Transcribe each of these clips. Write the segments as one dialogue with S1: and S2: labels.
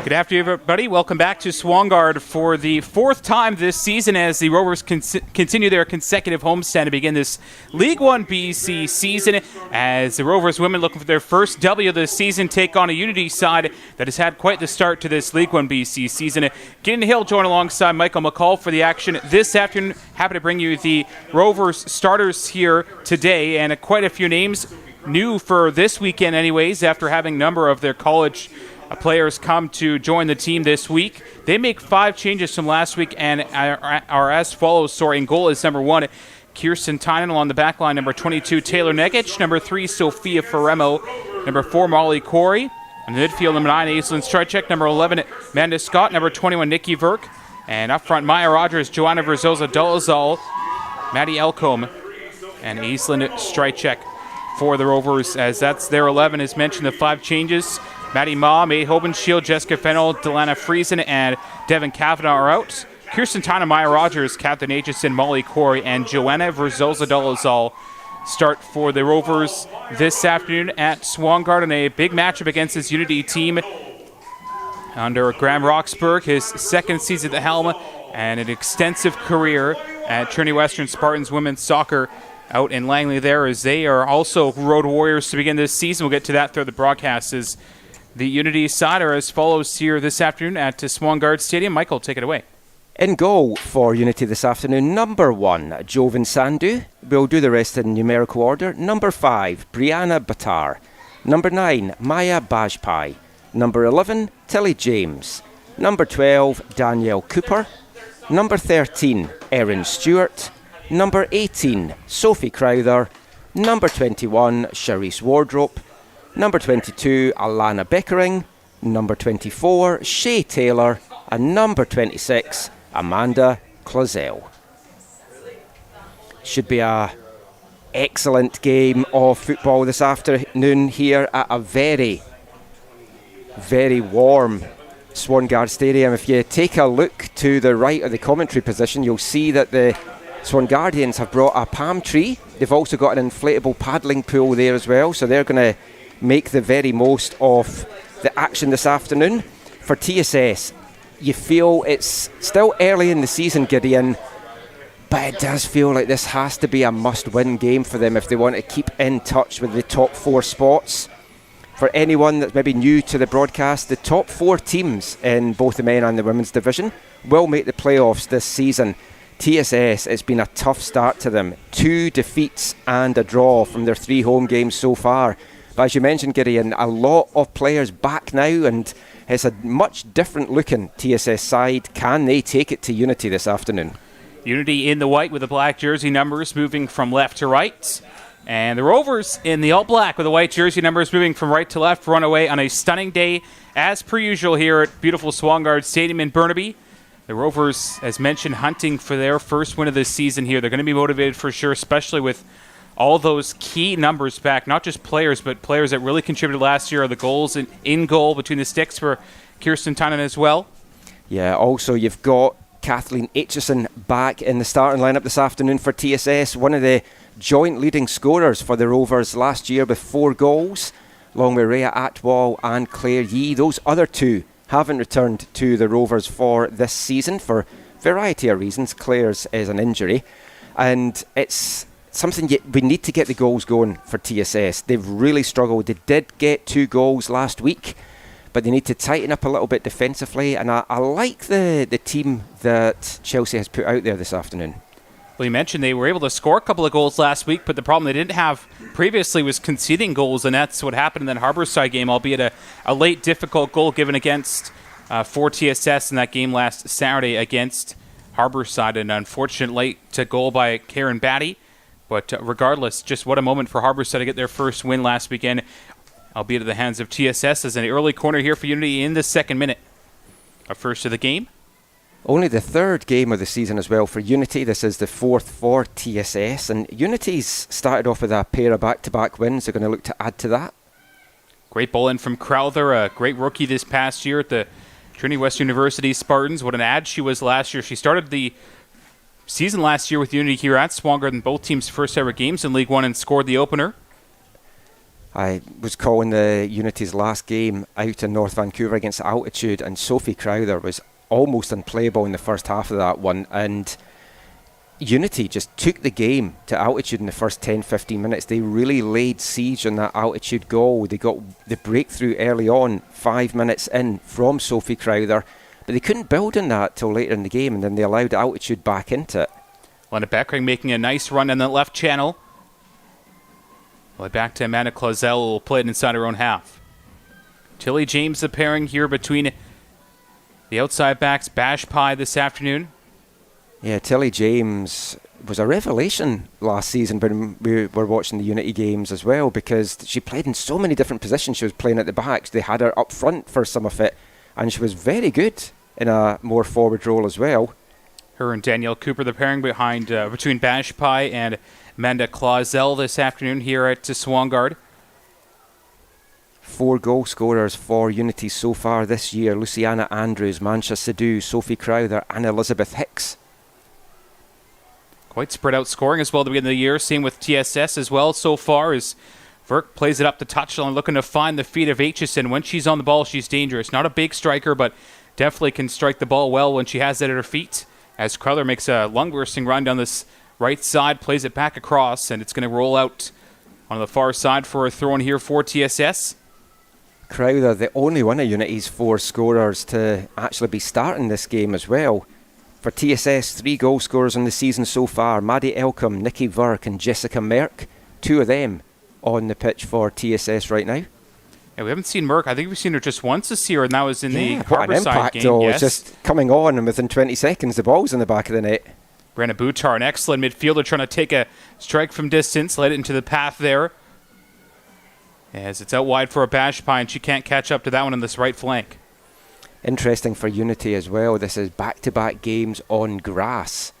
S1: Good afternoon, everybody. Welcome back to Swangard for the fourth time this season as the Rovers continue their consecutive homestand to begin this League1 BC season, as the Rovers women, looking for their first W of the season, take on a Unity side that has had quite the start to this League1 BC season. Gideon Hill joined alongside Michael McCall for the action this afternoon. Happy to bring you the Rovers starters here today, and quite a few names new for this weekend anyways, after having a number of their college players come to join the team this week. They make 5 changes from last week and are as follows. In goal is number 1, Kirsten Tynan. Along the back line, number 22, Taylor Negic. Number 3, Sophia Ferremo. Number 4, Molly Corey. On the midfield, number 9, Aislinn Strychek. Number 11, Amanda Scott. Number 21, Nikki Verk. And up front, Maya Rogers, Joanna Verzosa Dolezal, Maddie Elcombe, and Aislinn Strychek for the Rovers, as that's their 11. As mentioned, the 5 changes. Maddie Ma, May Hobenshield, Jessica Fennell, Delana Friesen, and Devin Kavanagh are out. Kirsten Tynan, Maya Rogers, Catherine Aitchison, Molly Corey, and Joanna Verzosa Dolezal start for the Rovers this afternoon at Swangard in a big matchup against this Unity team under Graham Roxburgh, his second season at the helm and an extensive career at Trinity Western Spartans women's soccer out in Langley there, as they are also road warriors to begin this season. We'll get to that through the broadcast. As the Unity side are as follows here this afternoon at Swangard Stadium. Michael, take it away.
S2: In goal for Unity this afternoon, number 1, Jovan Sandhu. We'll do the rest in numerical order. Number 5, Brianna Batar. Number 9, Maya Bajpai. Number 11, Tilly James. Number 12, Danielle Cooper. Number 13, Erin Stewart. Number 18, Sophie Crowther. Number 21, Charisse Wardrope. Number 22, Alana Beckering. Number 24, Shay Taylor. And number 26, Amanda Clausel. Should be a excellent game of football this afternoon here at a very, very warm Swangard Stadium. If you take a look to the right of the commentary position, you'll see that the Swangardians have brought a palm tree. They've also got an inflatable paddling pool there as well, so they're going to make the very most of the action this afternoon. For TSS, you feel it's still early in the season, Gideon, but it does feel like this has to be a must-win game for them if they want to keep in touch with the top 4 spots. For anyone that's maybe new to the broadcast, the top 4 teams in both the men and the women's division will make the playoffs this season. TSS, it's been a tough start to them. 2 defeats and a draw from their 3 home games so far. But as you mentioned, Gideon, a lot of players back now, and it's a much different looking TSS side. Can they take it to Unity this afternoon?
S1: Unity in the white with the black jersey numbers moving from left to right. And the Rovers in the all black with the white jersey numbers moving from right to left, run away on a stunning day, as per usual here at beautiful Swangard Stadium in Burnaby. The Rovers, as mentioned, hunting for their first win of the season here. They're going to be motivated for sure, especially with all those key numbers back, not just players, but players that really contributed last year. Are the goals in goal between the sticks for Kirsten Tynan as well. Yeah,
S2: also you've got Kathleen Aitchison back in the starting lineup this afternoon for TSS, one of the joint leading scorers for the Rovers last year with 4 goals, along with Rhea Atwal and Claire Yee. Those other 2 haven't returned to the Rovers for this season for a variety of reasons. Claire's is an injury, and it's something we need to get the goals going for TSS. They've really struggled. They did get 2 goals last week, but they need to tighten up a little bit defensively, and I like the team that Chelsea has put out there this afternoon.
S1: Well, you mentioned they were able to score a couple of goals last week, but the problem they didn't have previously was conceding goals, and that's what happened in that Harborside game, albeit a late, difficult goal given against for TSS in that game last Saturday against Harborside, an unfortunate late to goal by Karen Batty. But regardless, just what a moment for Harborside to get their first win last weekend, albeit at the hands of TSS, as an early corner here for Unity in the second minute. A first of the game.
S2: Only the 3rd game of the season as well for Unity. This is the 4th for TSS, and Unity's started off with a pair of back-to-back wins. They're going to look to add to that.
S1: Great ball in from Crowther, a great rookie this past year at the Trinity Western University Spartans. What an ad she was last year. She started the season last year with Unity here at Swangard in both teams' first ever games in League One and scored the opener.
S2: I was calling the Unity's last game out in North Vancouver against Altitude, and Sophie Crowther was almost unplayable in the first half of that one, and Unity just took the game to Altitude in the first 10-15 minutes. They really laid siege on that Altitude goal. They got the breakthrough early on, 5 minutes in, from Sophie Crowther, but they couldn't build on that till later in the game, and then they allowed Altitude back into it.
S1: Lena Beckering making a nice run in the left channel. Well, back to Amanda Clausel, who will play it inside her own half. Tilly James, the pairing here between the outside backs, Bash Pie this afternoon.
S2: Yeah, Tilly James was a revelation last season when we were watching the Unity games as well, because she played in so many different positions. She was playing at the backs. They had her up front for some of it, and she was very good in a more forward role as well.
S1: Her and Danielle Cooper, the pairing behind between Bash Pie and Amanda Clausel this afternoon here at Swangard.
S2: 4 goal scorers for Unity so far this year: Luciana Andrews, Mancha Sidhu, Sophie Crowther and Elizabeth Hicks.
S1: Quite spread out scoring as well at the beginning of the year. Same with TSS as well so far, as Verk plays it up the touchline, looking to find the feet of Aitchison. When she's on the ball, she's dangerous. Not a big striker, but definitely can strike the ball well when she has it at her feet. As Crowther makes a lung-bursting run down this right side, plays it back across, and it's going to roll out on the far side for a throw-in here for TSS.
S2: Crowther, the only one of Unity's 4 scorers to actually be starting this game as well. For TSS, 3 goal scorers in the season so far: Maddie Elcom, Nikki Verk and Jessica Merck. 2 of them on the pitch for TSS right now.
S1: Yeah, we haven't seen Merck. I think we've seen her just once this year, and that was in the
S2: Harborside
S1: impact,
S2: game.
S1: Yes.
S2: It's just coming on, and within 20 seconds, the ball's in the back of the net.
S1: Brenna Boutar, an excellent midfielder, trying to take a strike from distance, led it into the path there. As it's out wide for a Bash Pie, and she can't catch up to that one on this right flank.
S2: Interesting for Unity as well, this is back-to-back games on grass.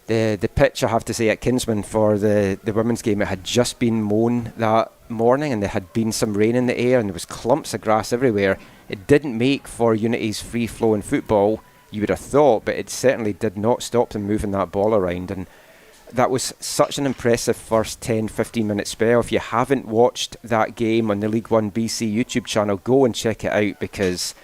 S2: The pitch, I have to say, at Kinsman for the women's game, it had just been mown that morning, and there had been some rain in the air, and there was clumps of grass everywhere. It didn't make for Unity's free-flowing football, you would have thought, but it certainly did not stop them moving that ball around. And that was such an impressive first 10-15 minute spell. If you haven't watched that game on the League1 BC YouTube channel, go and check it out, because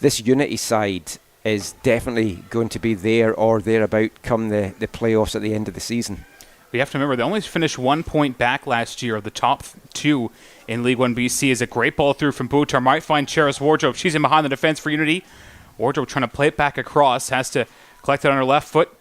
S2: this Unity side is definitely going to be there or thereabout come the playoffs at the end of the season.
S1: We have to remember they only finished 1 point back last year of the top 2 in League1 BC. Is a great ball through from Boutar. Might find Cheris Wardrobe. She's in behind the defense for Unity. Wardrobe trying to play it back across. Has to collect it on her left foot.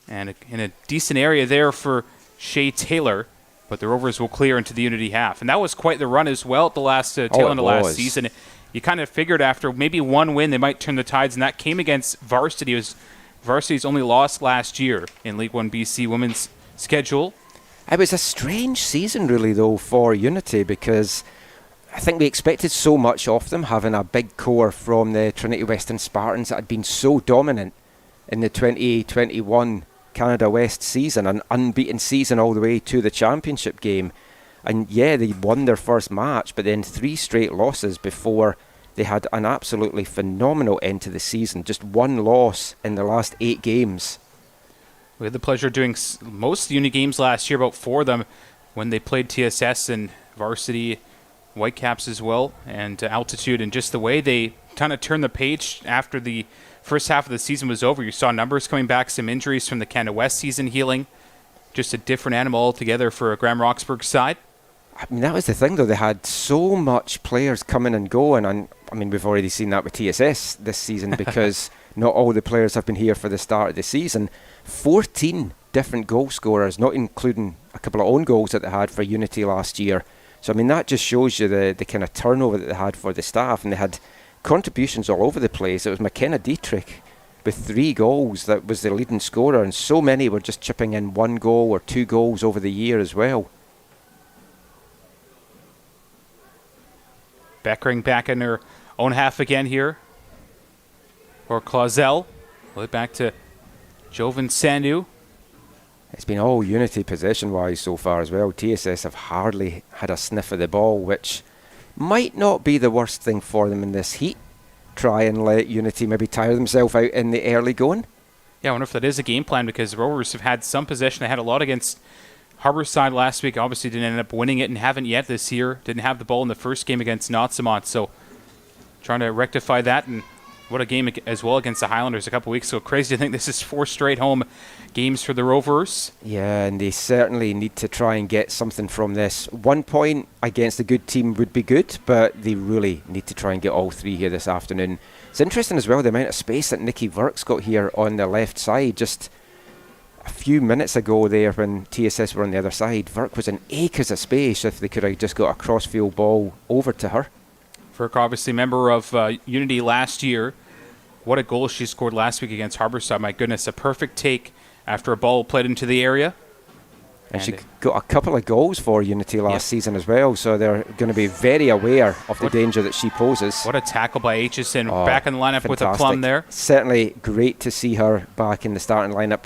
S1: And in a decent area there for Shea Taylor. But the Rovers will clear into the Unity half. And that was quite the run as well at the last tail end of last season. You kind of figured after maybe one win they might turn the tides, and that came against Varsity. It was Varsity's only loss last year in League1 BC women's schedule.
S2: It was a strange season really though for Unity, because I think we expected so much of them, having a big core from the Trinity Western Spartans that had been so dominant in the 2021 Canada West season, an unbeaten season all the way to the championship game. And yeah, they won their first match, but then 3 straight losses before they had an absolutely phenomenal end to the season. Just 1 loss in the last 8 games.
S1: We had the pleasure of doing most of the Uni games last year, about 4 of them, when they played TSS and Varsity, Whitecaps as well, and Altitude. And just the way they kind of turned the page after the first half of the season was over. You saw numbers coming back, some injuries from the Canada West season healing. Just a different animal altogether for Graham Roxburgh's side.
S2: I mean, that was the thing though, they had so much players coming and going, and I mean, we've already seen that with TSS this season, because not all the players have been here for the start of the season. 14 different goal scorers, not including a couple of own goals that they had for Unity last year. So I mean, that just shows you the kind of turnover that they had for the staff, and they had contributions all over the place. It was McKenna Dietrich with 3 goals that was the leading scorer, and so many were just chipping in 1 goal or 2 goals over the year as well.
S1: Beckering back in her own half again here for Clausel. Back to Jovan Sandu.
S2: It's been all Unity possession-wise so far as well. TSS have hardly had a sniff of the ball, which might not be the worst thing for them in this heat. Try and let Unity maybe tire themselves out in the early going.
S1: Yeah, I wonder if that is a game plan, because the Rovers have had some possession. They had a lot against Harborside last week obviously didn't end up winning it and haven't yet this year. Didn't have the ball in the first game against Notsamont, so trying to rectify that. And what a game as well against the Highlanders a couple weeks ago. Crazy to think this is 4 straight home games for the Rovers.
S2: Yeah, and they certainly need to try and get something from this. 1 point against a good team would be good, but they really need to try and get all 3 here this afternoon. It's interesting as well the amount of space that Nikki Verk's got here on the left side. Just a few minutes ago there when TSS were on the other side, Verk was in acres of space if they could have just got a cross-field ball over to her.
S1: Verk, obviously member of Unity last year. What a goal she scored last week against Harborside. My goodness, a perfect take after a ball played into the area.
S2: And she got a couple of goals for Unity last season as well, so they're going to be very aware of the danger that she poses.
S1: What a tackle by Aitchison, back in the lineup
S2: fantastic.
S1: With a plum there.
S2: Certainly great to see her back in the starting lineup.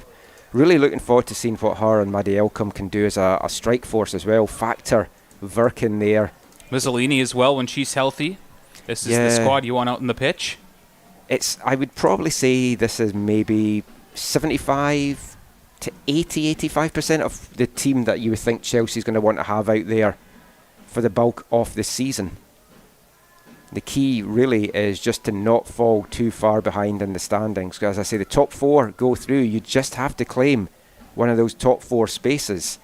S2: Really looking forward to seeing what her and Maddie Elcom can do as a strike force as well. Factor Verk in there.
S1: Mizzolini as well when she's healthy. This is the squad you want out in the pitch.
S2: I would probably say this is maybe 75 to 85% of the team that you would think Chelsea's going to want to have out there for the bulk of the season. The key really is just to not fall too far behind in the standings. Because as I say, the top 4 go through. You just have to claim one of those top 4 spaces.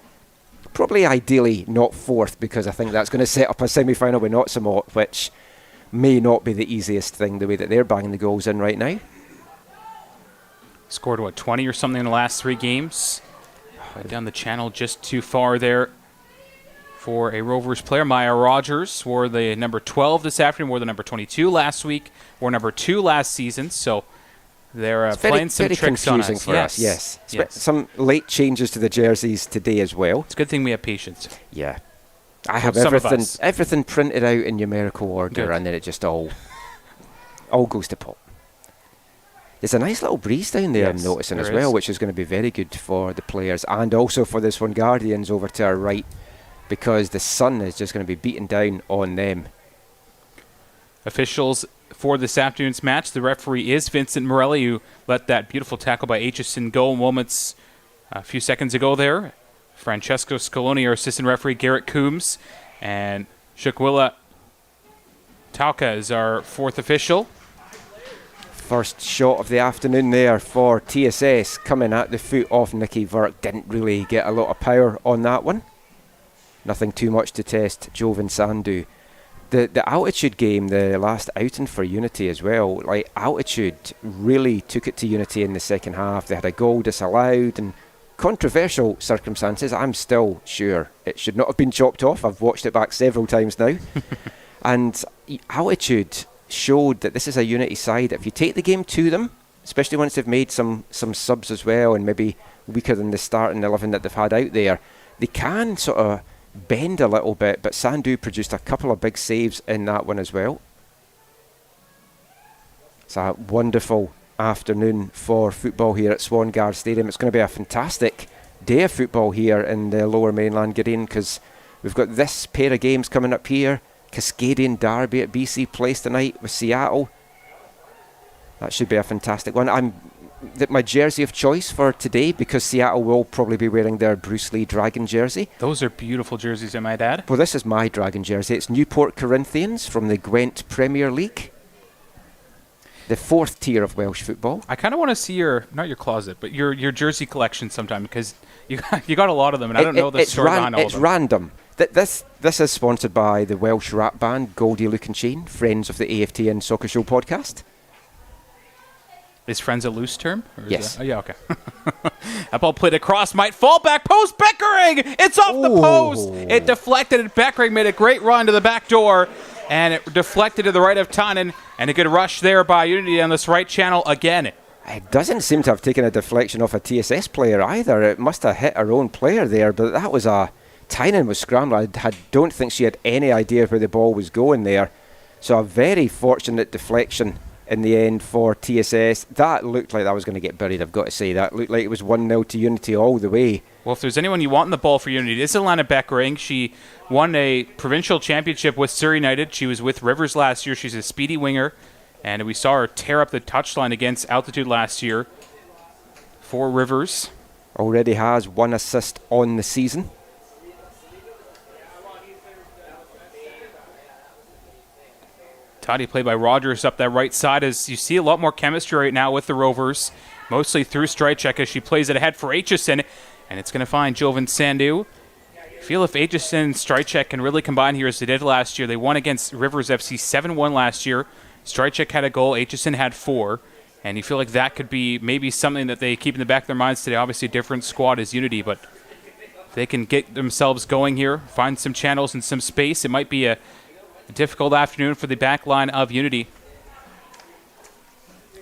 S2: Probably ideally not 4th, because I think that's going to set up a semi-final with Notsamot, which may not be the easiest thing the way that they're banging the goals in right now.
S1: Scored, 20 or something in the last 3 games. Down the channel just too far there for a Rovers player. Maya Rogers wore the number 12 this afternoon, wore the number 22 last week, wore number 2 last season. So they're playing some tricks on us.
S2: For us. Yes. Some late changes to the jerseys today as well.
S1: It's a good thing we have patience.
S2: Yeah. I have everything printed out in numerical order, and then it just all goes to pot. There's a nice little breeze down there, I'm noticing as well, which is going to be very good for the players and also for the Swangardians over to our right, because the sun is just going to be beating down on them.
S1: Officials for this afternoon's match, the referee is Vincent Morelli, who let that beautiful tackle by Aitchison go moments a few seconds ago there. Francesco Scaloni, our assistant referee, Garrett Coombs, and Shukwila Tauka is our 4th official.
S2: First shot of the afternoon there for TSS, coming at the foot of Nikki Verk. Didn't really get a lot of power on that one. Nothing too much to test Jovan Sandhu. The altitude game, the last outing for Unity as well, like altitude really took it to Unity in the second half. They had a goal disallowed and controversial circumstances. I'm still sure it should not have been chopped off. I've watched it back several times now. And altitude showed that this is a Unity side. If you take the game to them, especially once they've made some subs as well, and maybe weaker than the starting 11 that they've had out there, they can sort of bend a little bit. But Sandhu produced a couple of big saves in that one as well. It's a wonderful afternoon for football here at Swangard Stadium. It's going to be a fantastic day of football here in the Lower Mainland, Gideon, because we've got this pair of games coming up here. Cascadian Derby at BC Place tonight with Seattle. That should be a fantastic one. My jersey of choice for today, because Seattle will probably be wearing their Bruce Lee Dragon jersey.
S1: Those are beautiful jerseys, I might add.
S2: Well, this is my Dragon jersey. It's Newport Corinthians from the Gwent Premier League. The 4th tier of Welsh football.
S1: I kind of want to see not your closet, but your jersey collection sometime, because you got a lot of them, and I don't know the story behind all of them.
S2: It's random. This is sponsored by the Welsh rap band Goldie Luke and Sheen, friends of the AFTN Soccer Show podcast.
S1: Is friends a loose term?
S2: Yes.
S1: Oh, yeah, okay. That ball played across, might fall back post. Beckering! It's off the post. It deflected, and Beckering made a great run to the back door, and it deflected to the right of Tannen, and a good rush there by Unity on this right channel again.
S2: It doesn't seem to have taken a deflection off a TSS player either. It must have hit her own player there, but that was Tynan was scrambling. I don't think she had any idea where the ball was going there. So a very fortunate deflection in the end for TSS. That looked like that was going to get buried, I've got to say. That looked like it was 1-0 to Unity all the way. Well,
S1: if there's anyone you want in the ball for Unity, it's Alana Beckering. She won a provincial championship with Surrey United. She was with Rivers last year. She's a speedy winger. And we saw her tear up the touchline against Altitude last year for Rivers.
S2: Already has 1 assist on the season.
S1: Toddy played by Rogers up that right side, as you see a lot more chemistry right now with the Rovers, mostly through Strychek as she plays it ahead for Aitchison, and it's going to find Jovan Sandu. I feel if Aitchison and Strychek can really combine here as they did last year. They won against Rivers FC 7-1 last year. Strychek had a goal, Aitchison had 4, and you feel like that could be maybe something that they keep in the back of their minds today. Obviously a different squad is Unity, but if they can get themselves going here, find some channels and some space, it might be a difficult afternoon for the back line of Unity.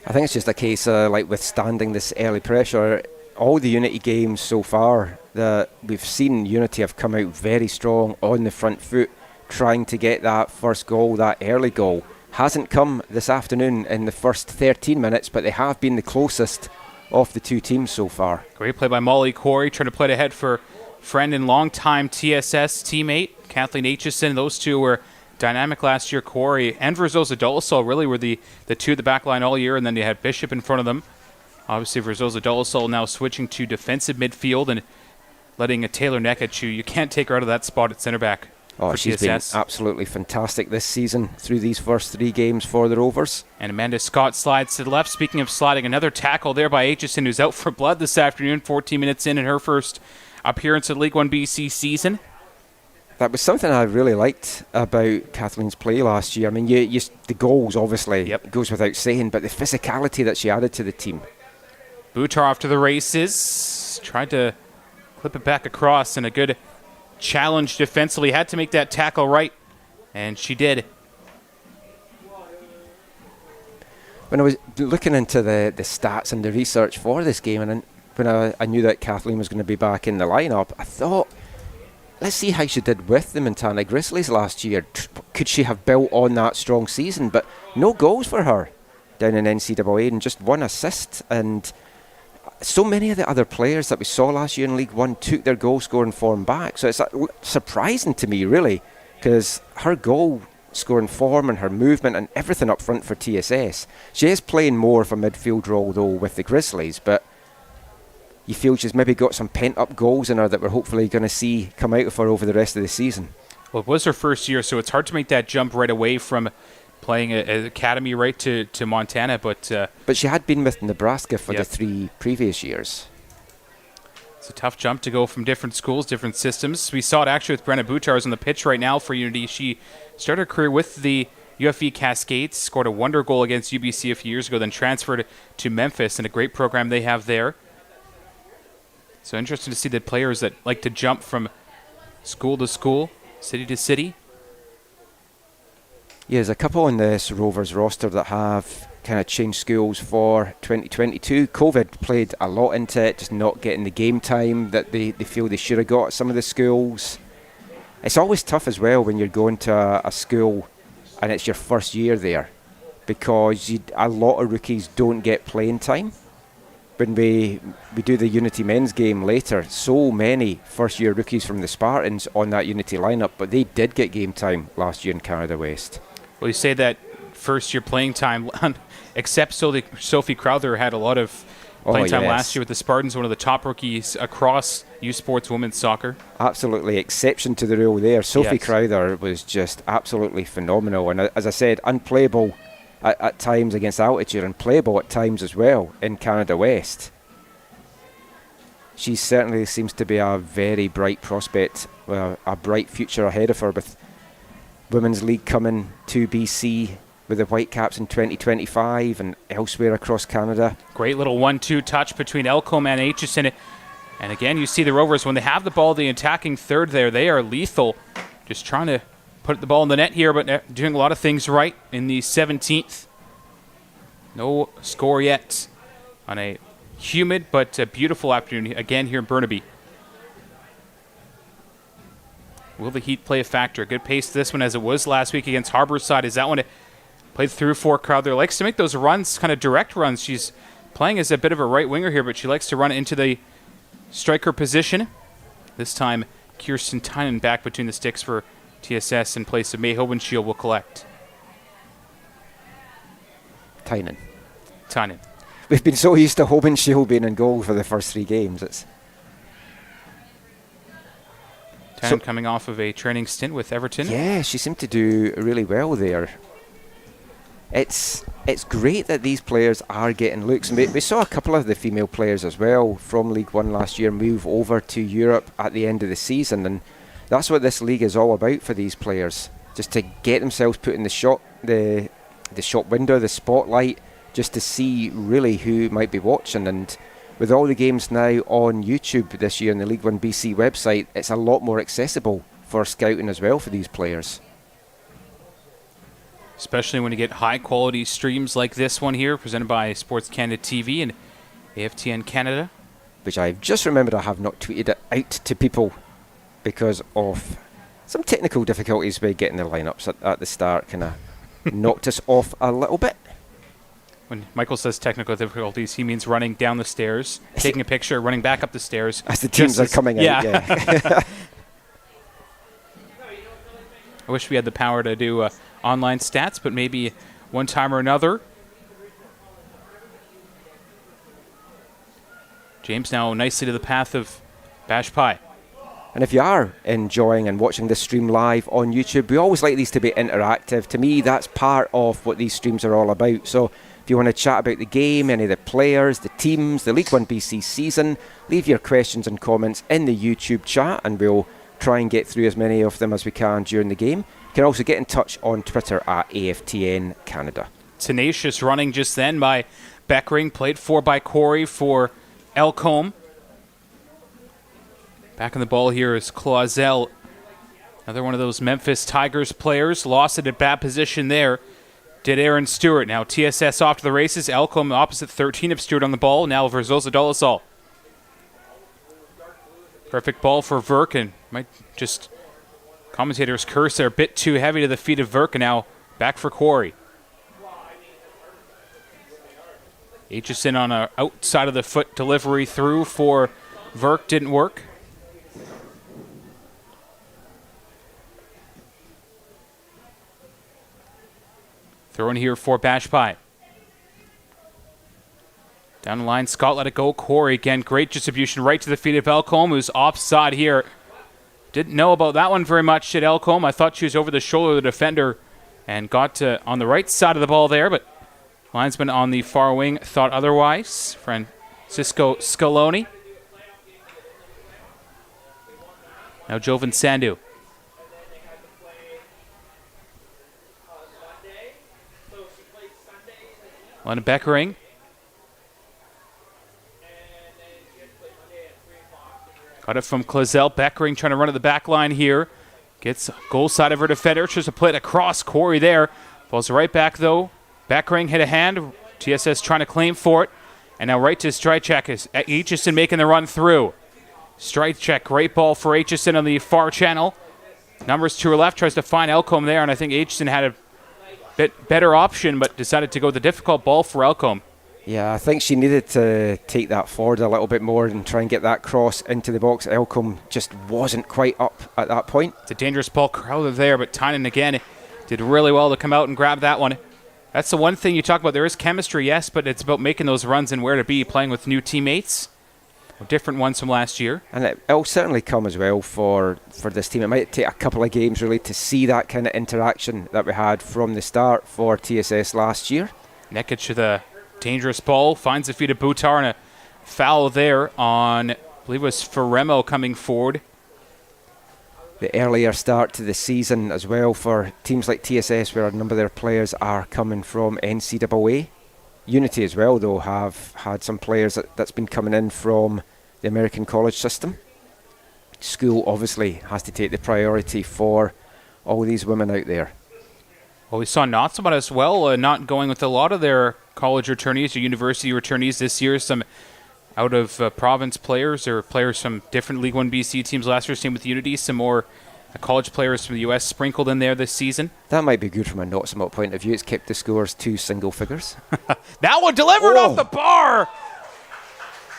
S2: I think it's just a case of like withstanding this early pressure. All the Unity games so far that we've seen, Unity have come out very strong on the front foot, trying to get that first goal, that early goal. Hasn't come this afternoon in the first 13 minutes, but they have been the closest of the two teams so far.
S1: Great play by Molly Corey, trying to play it ahead for friend and longtime TSS teammate Kathleen Aitchison. Those two were dynamic last year. Corey and Verzosa Dolasol really were the two at the back line all year, and then they had Bishop in front of them. Obviously, Verzosa Dolasol now switching to defensive midfield and letting a Taylor Nekic, you can't take her out of that spot at centre back.
S2: Oh, she's
S1: TSS.
S2: been absolutely fantastic this season through these first 3 games for the Rovers.
S1: And Amanda Scott slides to the left. Speaking of sliding, another tackle there by Aitchison, who's out for blood this afternoon, 14 minutes in her first appearance at League 1 BC season.
S2: That was something I really liked about Kathleen's play last year. I mean, the goals, obviously, goes without saying, but the physicality that she added to the team.
S1: Butar off to the races. Tried to clip it back across, and a good challenge defensively. Had to make that tackle right, and she did.
S2: When I was looking into the stats and the research for this game, and when I knew that Kathleen was going to be back in the lineup, I thought, let's see how she did with the Montana Grizzlies last year. Could she have built on that strong season? But no goals for her down in NCAA, and just 1 assist. And so many of the other players that we saw last year in League 1 took their goal scoring form back. So it's surprising to me, really, because her goal scoring form and her movement and everything up front for TSS. She is playing more of a midfield role, though, with the Grizzlies, but you feel she's maybe got some pent-up goals in her that we're hopefully going to see come out of her over the rest of the season.
S1: Well, it was her first year, so it's hard to make that jump right away from playing an academy right to Montana. But
S2: she had been with Nebraska for the 3 previous years.
S1: It's a tough jump to go from different schools, different systems. We saw it actually with Brenna Butar on the pitch right now for Unity. She started her career with the UFE Cascades, scored a wonder goal against UBC a few years ago, then transferred to Memphis, and a great program they have there. So interesting to see the players that like to jump from school to school, city to city.
S2: Yeah, there's a couple on this Rovers roster that have kind of changed schools for 2022. COVID played a lot into it, just not getting the game time that they feel they should have got at some of the schools. It's always tough as well when you're going to a school and it's your first year there, because a lot of rookies don't get playing time. When we do the Unity men's game later, so many first-year rookies from the Spartans on that Unity lineup, but they did get game time last year in Canada West.
S1: Well, you say that first-year playing time, except Sophie Crowther had a lot of playing time last year with the Spartans, one of the top rookies across U Sports women's soccer.
S2: Absolutely, exception to the rule there. Sophie Crowther was just absolutely phenomenal, and as I said, unplayable at times against altitude, and playable at times as well in Canada West. She certainly seems to be a very bright prospect, a bright future ahead of her, with Women's League coming to BC with the Whitecaps in 2025 and elsewhere across Canada.
S1: Great little 1-2 touch between Elcombe and Aitchison. And again, you see the Rovers, when they have the ball, the attacking third there, they are lethal. Just trying to put the ball in the net here, but doing a lot of things right in the 17th. No score yet on a humid but beautiful afternoon again here in Burnaby. Will the heat play a factor? Good pace this one, as it was last week against Harborside. Is that one played through for Crowther? Likes to make those runs, kind of direct runs. She's playing as a bit of a right winger here, but she likes to run into the striker position. This time, Kirsten Tynan back between the sticks for TSS in place of May Hobenshield will collect.
S2: Tynan.
S1: We've
S2: been so used to Hobenshield being in goal for the first 3 games.
S1: Tynan coming off of a training stint with Everton.
S2: Yeah, she seemed to do really well there. it's great that these players are getting looks. We saw a couple of the female players as well from League One last year move over to Europe at the end of the season, and that's what this league is all about for these players, just to get themselves put in the shop window, the spotlight, just to see really who might be watching. And with all the games now on YouTube this year on the League1 BC website, it's a lot more accessible for scouting as well for these players.
S1: Especially when you get high-quality streams like this one here, presented by Sports Canada TV and AFTN Canada.
S2: Which I've just remembered I have not tweeted it out to people because of some technical difficulties with getting the lineups at the start. Kind of knocked us off a little bit.
S1: When Michael says technical difficulties, he means running down the stairs, taking a picture, running back up the stairs.
S2: As the teams are coming out, yeah.
S1: I wish we had the power to do online stats, but maybe one time or another. James now nicely to the path of Bash Pie.
S2: And if you are enjoying and watching this stream live on YouTube, we always like these to be interactive. To me, that's part of what these streams are all about. So if you want to chat about the game, any of the players, the teams, the League1 BC season, leave your questions and comments in the YouTube chat and we'll try and get through as many of them as we can during the game. You can also get in touch on Twitter at AFTN Canada.
S1: Tenacious running just then by Beckering, played for by Corey for Elcombe. Back on the ball here is Clausel. Another one of those Memphis Tigers players. Lost it at bad position there. Did Aaron Stewart. Now TSS off to the races. Elcombe opposite 13 of Stewart on the ball. Now Verzosa Dolasol. Perfect ball for Verk, might just commentators curse they're a bit too heavy to the feet of Verk, and now back for Quarry. Aitchison on a outside of the foot delivery through for Verk, didn't work. Throw in here for Bash Pie. Down the line, Scott let it go. Corey again, great distribution right to the feet of Elcombe, who's offside here. Didn't know about that one very much at Elcombe. I thought she was over the shoulder of the defender and got on the right side of the ball there, but linesman on the far wing thought otherwise. Francisco Scaloni. Now Jovan Sandu. Lena Beckering. Got it from Clausel. Beckering trying to run to the back line here. Gets goal side of her defender. Tries to play it across. Corey there. Falls right back though. Beckering hit a hand. TSS trying to claim for it. And now right to Strychek is Aitchison making the run through. Strychek, great ball for Aitchison on the far channel. Numbers to her left. Tries to find Elcombe there. And I think Aitchison had a bit better option, but decided to go with the difficult ball for Elcombe.
S2: Yeah, I think she needed to take that forward a little bit more and try and get that cross into the box. Elcombe just wasn't quite up at that point.
S1: It's a dangerous ball. Crowther there, but Tynan again did really well to come out and grab that one. That's the one thing you talk about. There is chemistry, yes, but it's about making those runs and where to be, playing with new teammates. Different ones from last year. And
S2: it'll certainly come as well for this team. It might take a couple of games really to see that kind of interaction that we had from the start for TSS last year.
S1: Nekic with a dangerous ball, finds the feet of Butar, and a foul there on, I believe it was Ferremo coming forward.
S2: The earlier start to the season as well for teams like TSS, where a number of their players are coming from NCAA. Unity as well, though, have had some players that's been coming in from the American college system. School obviously has to take the priority for all these women out there.
S1: Well, we saw Notsabat as well, not going with a lot of their college returnees or university returnees this year. Some out of province players or players from different League1 BC teams last year. Same with Unity. Some more college players from the U.S. sprinkled in there this season.
S2: That might be good from a Notsabat point of view. It's kept the scores to single figures.
S1: That one delivered off the bar.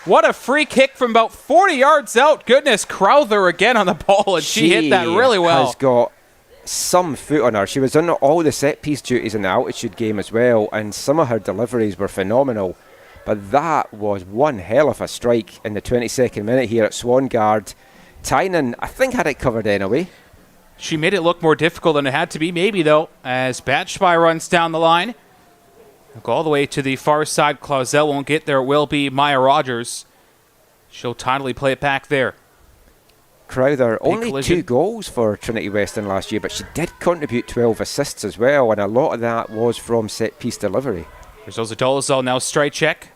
S1: What a free kick from about 40 yards out. Goodness, Crowther again on the ball, and she hit that really well.
S2: Has got some foot on her. She was on all the set-piece duties in the altitude game as well, and some of her deliveries were phenomenal. But that was one hell of a strike in the 22nd minute here at Swangard. Tynan, I think, had it covered anyway.
S1: She made it look more difficult than it had to be, maybe, though, as Batchby runs down the line. Go all the way to the far side. Clausel won't get there. It will be Maya Rogers. She'll tidily play it back there.
S2: Crowther,
S1: Big
S2: only
S1: collision.
S2: 2 goals for Trinity Western last year, but she did contribute 12 assists as well, and a lot of that was from set-piece delivery.
S1: There's Dolezal now strike check.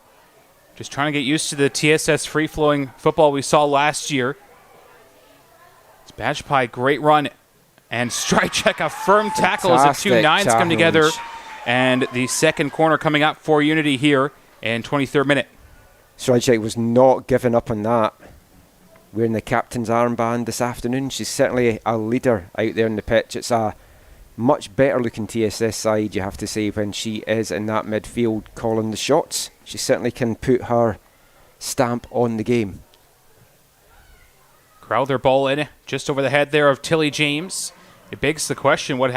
S1: Just trying to get used to the TSS free-flowing football we saw last year. It's Bajpai, great run. And strike check, a firm tackle as the 2 nines come together. And the second corner coming up for Unity here in 23rd minute.
S2: Strajcek was not giving up on that. Wearing the captain's armband this afternoon. She's certainly a leader out there in the pitch. It's a much better looking TSS side, you have to say, when she is in that midfield calling the shots. She certainly can put her stamp on the game.
S1: Crowther ball in just over the head there of Tilly James. It begs the question, what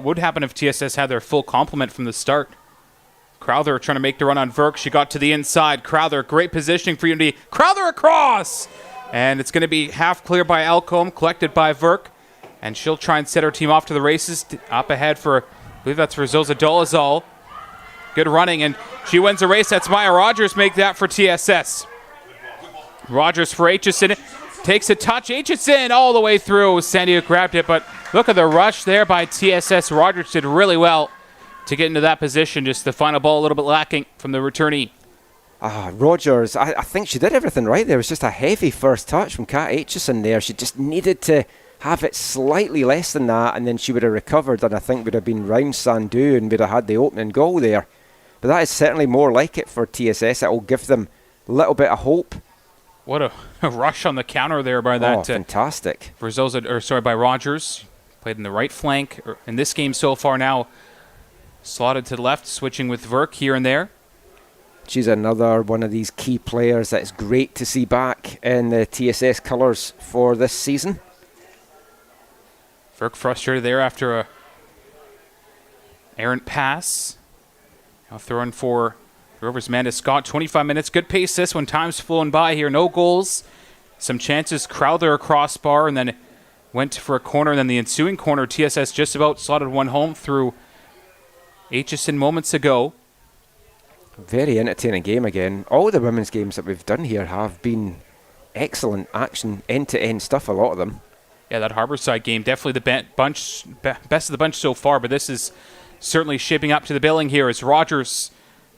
S1: would happen if TSS had their full complement from the start? Crowther trying to make the run on Verk. She got to the inside. Crowther, great positioning for Unity. Crowther across! And it's going to be half clear by Alcombe, collected by Verk. And she'll try and set her team off to the races. Up ahead for, I believe that's for Zoza Dolezal. Good running, and she wins the race. That's Maya Rogers, make that for TSS. Rogers for Aitchison. Takes a touch. Aitchison all the way through. Sandia grabbed it, but look at the rush there by TSS. Rogers did really well to get into that position. Just the final ball a little bit lacking from the returnee.
S2: Rogers, I think she did everything right there. It was just a heavy first touch from Kat Aitchison there. She just needed to have it slightly less than that, and then she would have recovered, and I think would have been round Sandu and would have had the opening goal there. But that is certainly more like it for TSS. It will give them a little bit of hope.
S1: What a rush on the counter there by that.
S2: Fantastic.
S1: By Rogers. Played in the right flank in this game so far now. Slotted to the left, switching with Verk here and there.
S2: She's another one of these key players that is great to see back in the TSS colours for this season.
S1: Verk frustrated there after a errant pass. Now throwing for Rovers Amanda Scott. 25 minutes. Good pace this one. Time's flowing by here. No goals. Some chances. Crowther across bar and then went for a corner. And then the ensuing corner, TSS just about slotted one home through Aitchison moments ago.
S2: Very entertaining game again. All the women's games that we've done here have been excellent action, end-to-end stuff, a lot of them.
S1: Yeah, that Harborside game, definitely the best of the bunch so far, but this is certainly shaping up to the billing here as Rogers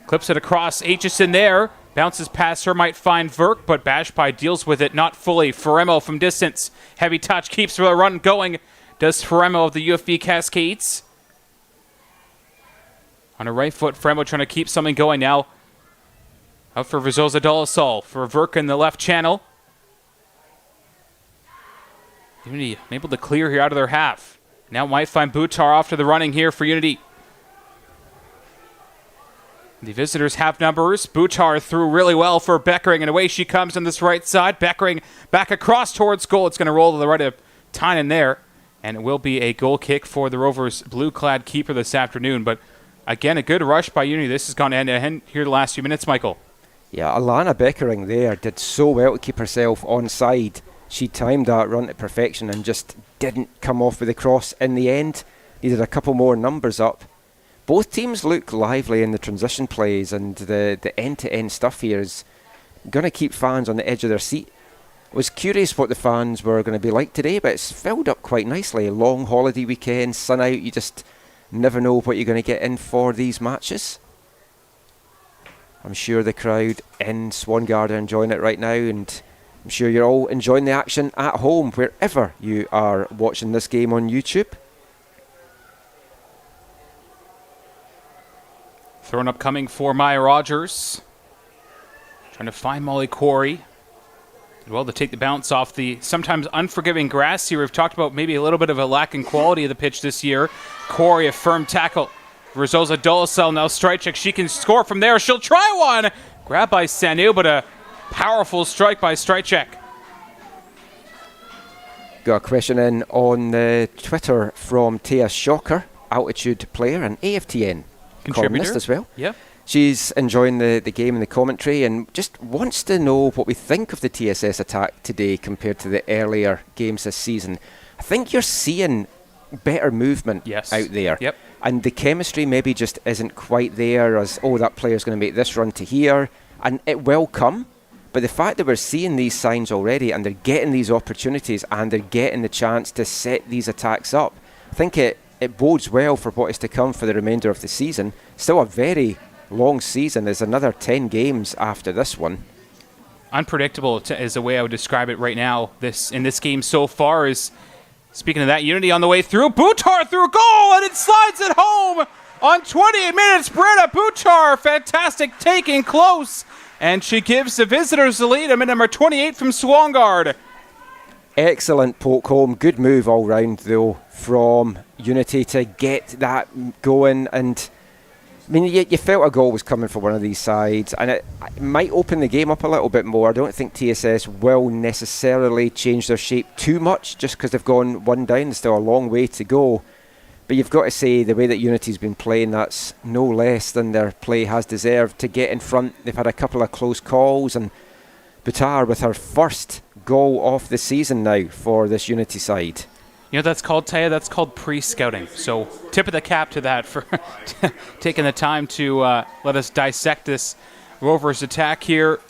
S1: clips it across. Aitchison there, bounces past her, might find Verk, but Bajpai deals with it, not fully. Feremo from distance, heavy touch, keeps the run going. Does Feremo of the UFV Cascades. On her right foot, Feremo trying to keep something going now. Out for Vizosa Dolezal, for Verk in the left channel. Unity able to clear here out of their half. Now might find Buttar off to the running here for Unity. The visitors have numbers. Buttar threw really well for Beckering, and away she comes on this right side. Beckering back across towards goal. It's going to roll to the right of Tynan there, and it will be a goal kick for the Rovers' blue-clad keeper this afternoon. But again, a good rush by Unity. This has gone end-to-end here the last few minutes, Michael. Yeah,
S2: Alana Beckering there did so well to keep herself onside. She timed that run to perfection and just didn't come off with the cross in the end. Needed a couple more numbers up. Both teams look lively in the transition plays, and the end-to-end stuff here is going to keep fans on the edge of their seat. I was curious what the fans were going to be like today, but it's filled up quite nicely. Long holiday weekend, sun out, you just never know what you're going to get in for these matches. I'm sure the crowd in Swangard are enjoying it right now, and I'm sure you're all enjoying the action at home, wherever you are watching this game on YouTube.
S1: Thrown up coming for Maya Rogers. Trying to find Molly Corey. Did well to take the bounce off the sometimes unforgiving grass here. We've talked about maybe a little bit of a lack in quality of the pitch this year. Corey, a firm tackle. Rizosa Dolezal now strike check. She can score from there. She'll try one. Grabbed by Sanu, but a powerful strike by Stryczek.
S2: Got a question in on Twitter from Tia Shocker, altitude player and AFTN columnist as well.
S1: Yeah.
S2: She's enjoying the game and the commentary and just wants to know what we think of the TSS attack today compared to the earlier games this season. I think you're seeing better movement out there.
S1: Yep.
S2: And the chemistry maybe just isn't quite there as, oh, that player's going to make this run to here. And it will come. But the fact that we're seeing these signs already and they're getting these opportunities and they're getting the chance to set these attacks up, I think it bodes well for what is to come for the remainder of the season. Still a very long season. There's another 10 games after this one.
S1: Unpredictable is the way I would describe it right now. In this game so far is, speaking of that, Unity on the way through. Buttar through goal, and it slides it home on 28 minutes. Brenna Buttar, fantastic taking close. And she gives the visitors the lead. Number 28 from Swangard.
S2: Excellent poke home. Good move all round, though, from Unity to get that going. And I mean, you felt a goal was coming for one of these sides, and it might open the game up a little bit more. I don't think TSS will necessarily change their shape too much just because they've gone one down. There's still a long way to go. But you've got to say, the way that Unity's been playing, that's no less than their play has deserved to get in front. They've had a couple of close calls, and Buttar with her first goal of the season now for this Unity side.
S1: You know what that's called, Taya? That's called pre-scouting. So tip of the cap to that for taking the time to let us dissect this Rovers attack here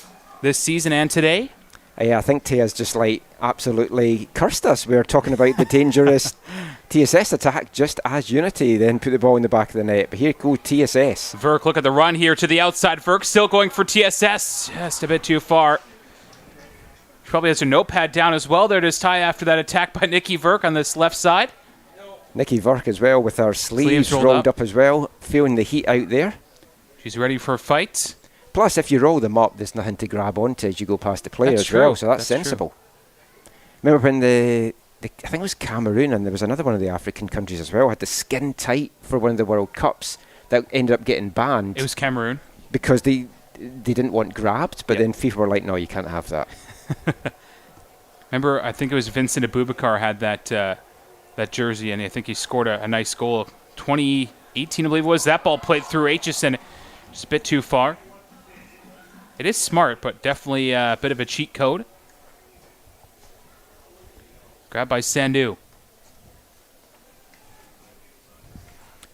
S1: this season and today.
S2: Yeah, I think Taya's just absolutely cursed us. We were talking about the dangerous TSS attack just as Unity then put the ball in the back of the net. But here goes TSS.
S1: Verk, look at the run here to the outside. Verk still going for TSS. Just a bit too far. She probably has her notepad down as well there to tie after that attack by Nikki Verk on this left side.
S2: Nikki Verk as well with her sleeves rolled up as well, feeling the heat out there.
S1: She's ready for a fight.
S2: Plus, if you roll them up, there's nothing to grab onto as you go past the player as well, so that's sensible. True. Remember when I think it was Cameroon, and there was another one of the African countries as well, had the skin tight for one of the World Cups that ended up getting banned.
S1: It was Cameroon.
S2: Because they didn't want grabbed, but then FIFA were like, no, you can't have that.
S1: Remember, I think it was Vincent Abubakar had that jersey, and I think he scored a nice goal. 2018, I believe it was. That ball played through Aitchison, just a bit too far. It is smart, but definitely a bit of a cheat code. Grabbed by Sandu.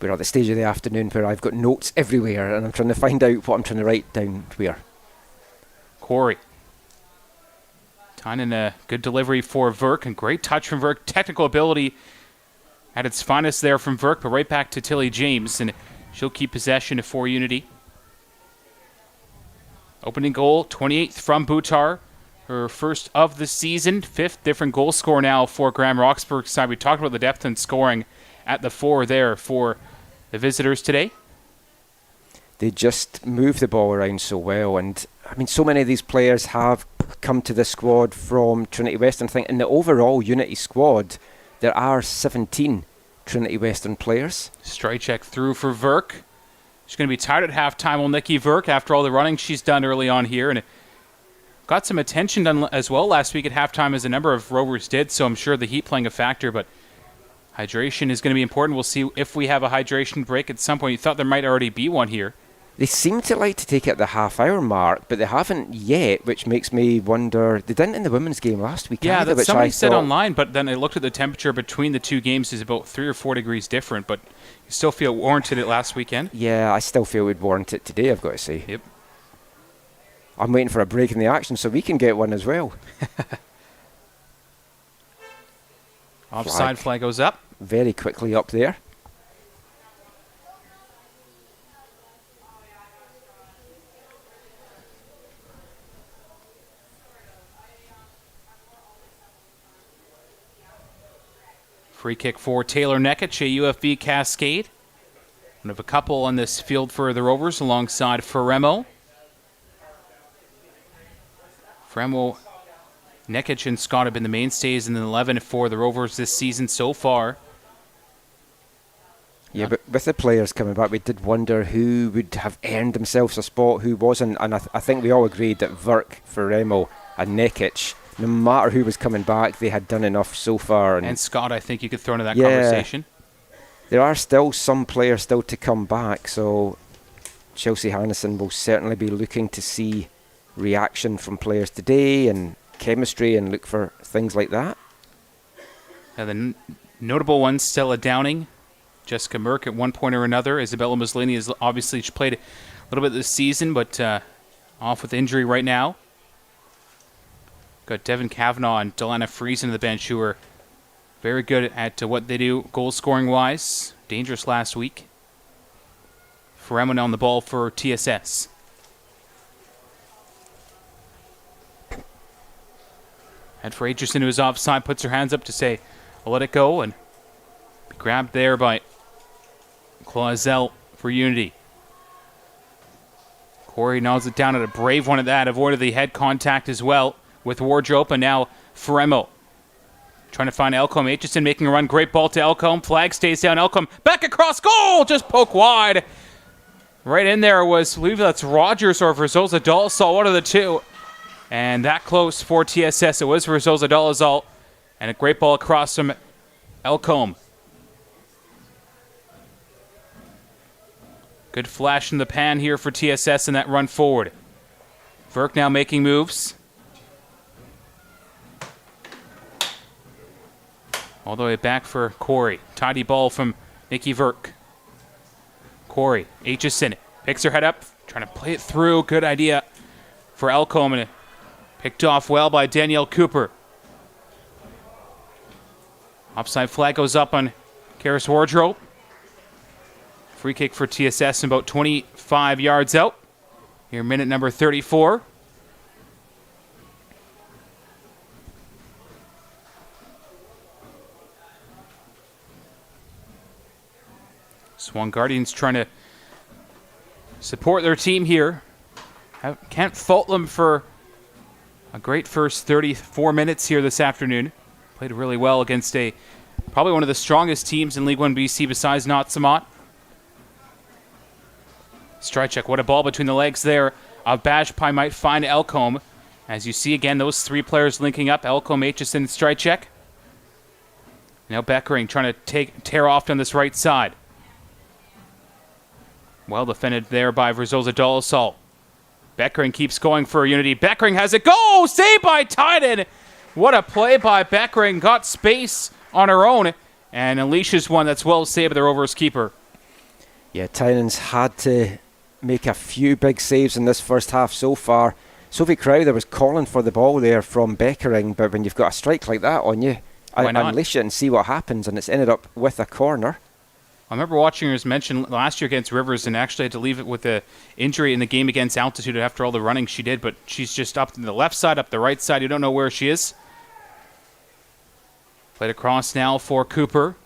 S2: We're at the stage of the afternoon where I've got notes everywhere, and I'm trying to find out what I'm trying to write down where.
S1: Corey. Tying in a good delivery for Verk, and great touch from Verk. Technical ability at its finest there from Verk, but right back to Tilly James, and she'll keep possession for Unity. Opening goal, 28th from Buttar, her first of the season. 5th different goal score now for Graham Roxburgh's side. We talked about the depth and scoring at the 4 there for the visitors today.
S2: They just move the ball around so well, and I mean, so many of these players have come to the squad from Trinity Western. I think in the overall Unity squad, there are 17 Trinity Western players. Strike
S1: check through for Verk. She's going to be tired at halftime, will Nikki Verk, after all the running she's done early on here. And it got some attention done as well last week at halftime, as a number of Rovers did, so I'm sure the heat playing a factor, but hydration is going to be important. We'll see if we have a hydration break at some point. You thought there might already be one here.
S2: They seem to like to take it at the half-hour mark, but they haven't yet, which makes me wonder. They didn't in the women's game last week either,
S1: that somebody said online, but then I looked at the temperature between the two games is about 3 or 4 degrees different, but you still feel it warranted it last weekend?
S2: Yeah, I still feel it would warrant it today, I've got to say.
S1: Yep.
S2: I'm waiting for a break in the action so we can get one as well.
S1: Offside flag goes up.
S2: Very quickly up there.
S1: Free kick for Taylor Nekic, a UFB Cascade. One of a couple on this field for the Rovers alongside Ferremo. Ferremo, Nekic, and Scott have been the mainstays in the 11 for the Rovers this season so far.
S2: Yeah, but with the players coming back, we did wonder who would have earned themselves a spot, who wasn't. And I think we all agreed that Verk, Ferremo, and Nekic, no matter who was coming back, they had done enough so far.
S1: And Scott, I think you could throw into that conversation.
S2: There are still some players still to come back, so Chelsea Hannison will certainly be looking to see reaction from players today and chemistry and look for things like that.
S1: The notable ones, Stella Downing, Jessica Merck at one point or another. Isabella Mussolini has obviously played a little bit this season, but off with injury right now. Got Devin Kavanaugh and Delana Friesen on the bench, who are very good at what they do goal-scoring-wise. Dangerous last week. Ferremon on the ball for TSS. And for Aitchison, who is offside, puts her hands up to say, I'll let it go, and be grabbed there by Clausel for Unity. Corey nods it down at a brave one at that, avoided the head contact as well with Wardrope, and now Ferremon trying to find Elcombe. Aitchison making a run, great ball to Elcombe. Flag stays down, Elcombe back across, goal! Just poke wide. Right in there was, I believe that's Rogers or Verzosa Dolzal, one of the two. And that close for TSS, it was Verzosa Dolzal. And a great ball across from Elcombe. Good flash in the pan here for TSS in that run forward. Verk now making moves. All the way back for Corey. Tidy ball from Nikki Verk. Corey, Aitchison picks her head up, trying to play it through. Good idea for Elcombe, and picked off well by Danielle Cooper. Offside flag goes up on Karis Wardrope. Free kick for TSS about 25 yards out. Here, minute number 34. Swangardians trying to support their team here. Can't fault them for a great first 34 minutes here this afternoon. Played really well against probably one of the strongest teams in League 1 BC besides Not-Samot. Strychek, what a ball between the legs there. Bajpai might find Elcombe. As you see again, those three players linking up. Elcombe, Aitchison, and Strychek. Now Beckering trying to tear off down this right side. Well defended there by Verzosa Dolzal. Beckering keeps going for Unity. Beckering has it. Goal! Saved by Tynan! What a play by Beckering. Got space on her own. And unleashes one that's well saved by the Rovers keeper.
S2: Yeah, Tynan's had to make a few big saves in this first half so far. Sophie Crowther was calling for the ball there from Beckering, but when you've got a strike like that on you, unleash it and see what happens, and it's ended up with a corner.
S1: I remember watching her as mentioned last year against Rivers, and actually had to leave it with an injury in the game against Altitude after all the running she did, but she's just up to the left side, up the right side. You don't know where she is. Played across now for Cooper.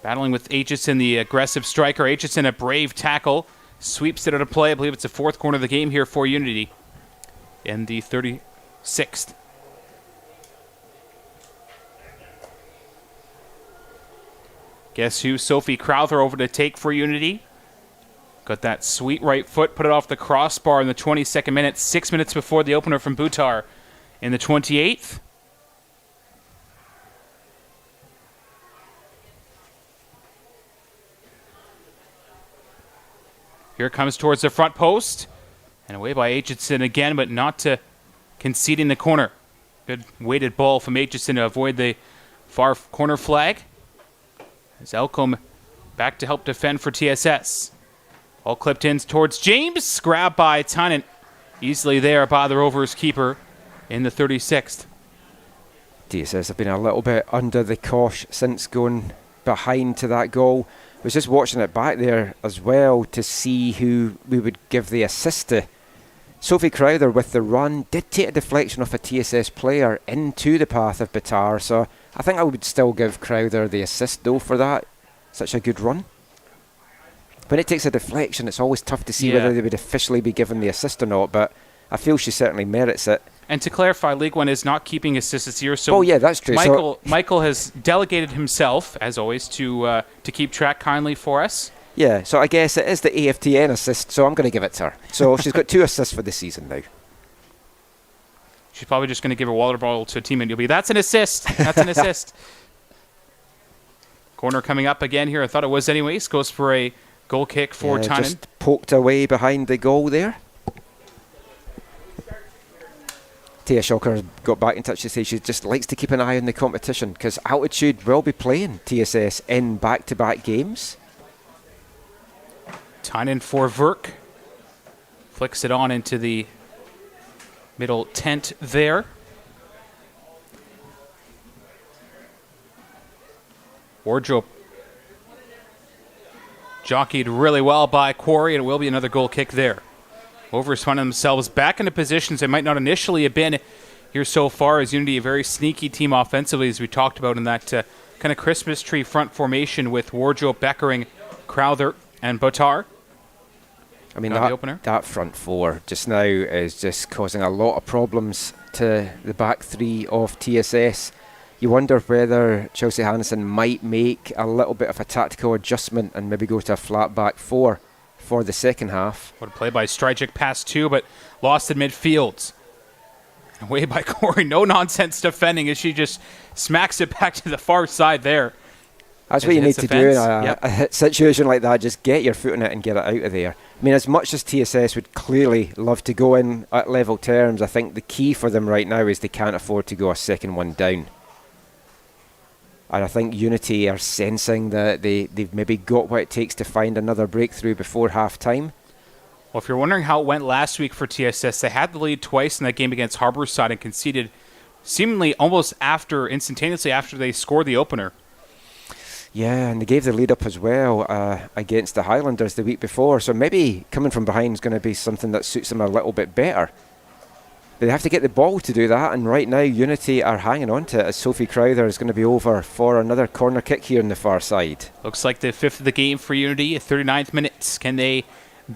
S1: Battling with Aitchison, the aggressive striker. Aitchison, a brave tackle. Sweeps it out of play. I believe it's the fourth corner of the game here for Unity in the 36th. Guess who? Sophie Crowther over to take for Unity. Got that sweet right foot, put it off the crossbar in the 22nd minute, 6 minutes before the opener from Bhutar in the 28th. Here it comes towards the front post. And away by Aitchison again, but not to conceding the corner. Good weighted ball from Aitchison to avoid the far corner flag. As Elcombe back to help defend for TSS. All clipped in towards James. Grabbed by Tynan. Easily there by the Rovers keeper in the 36th.
S2: TSS have been a little bit under the cosh since going behind to that goal. I was just watching it back there as well to see who we would give the assist to. Sophie Crowther with the run did take a deflection off a TSS player into the path of Batar, so I think I would still give Crowther the assist though for that. Such a good run. When it takes a deflection, it's always tough to see whether they would officially be given the assist or not, but I feel she certainly merits it.
S1: And to clarify, League 1 is not keeping assists this year, so
S2: that's true.
S1: Michael has delegated himself, as always, to keep track kindly for us.
S2: Yeah, so I guess it is the AFTN assist, so I'm going to give it to her. So she's got 2 assists for the season now.
S1: She's probably just going to give a water bottle to a teammate. You'll be, that's an assist. That's an assist. Corner coming up again here. I thought it was anyways. Goes for a goal kick for Tynan.
S2: Just poked away behind the goal there. Tia Shocker got back in touch to say she just likes to keep an eye on the competition because Altitude will be playing TSS in back-to-back games.
S1: Tynan for Verk. Flicks it on into the middle tent there. Wardrobe jockeyed really well by Quarry, and it will be another goal kick there. Rovers find themselves back into positions they might not initially have been here so far, as Unity a very sneaky team offensively, as we talked about in that kind of Christmas tree front formation with Wardrobe, Beckering, Crowther, and Botar.
S2: I mean, that front four just now is just causing a lot of problems to the back three of TSS. You wonder whether Chelsea Hannison might make a little bit of a tactical adjustment and maybe go to a flat back four for the second half.
S1: What a play by Stryjek, pass two, but lost in midfield. Away by Corey, no nonsense defending as she just smacks it back to the far side there.
S2: That's what you need to do in a situation like that. Just get your foot in it and get it out of there. I mean, as much as TSS would clearly love to go in at level terms, I think the key for them right now is they can't afford to go a second one down. And I think Unity are sensing that they've maybe got what it takes to find another breakthrough before half-time.
S1: Well, if you're wondering how it went last week for TSS, they had the lead twice in that game against Harborside and conceded seemingly almost instantaneously after they scored the opener.
S2: Yeah, and they gave the lead up as well against the Highlanders the week before. So maybe coming from behind is going to be something that suits them a little bit better. But they have to get the ball to do that, and right now Unity are hanging on to it as Sophie Crowther is going to be over for another corner kick here on the far side.
S1: Looks like the fifth of the game for Unity at 39th minute. Can they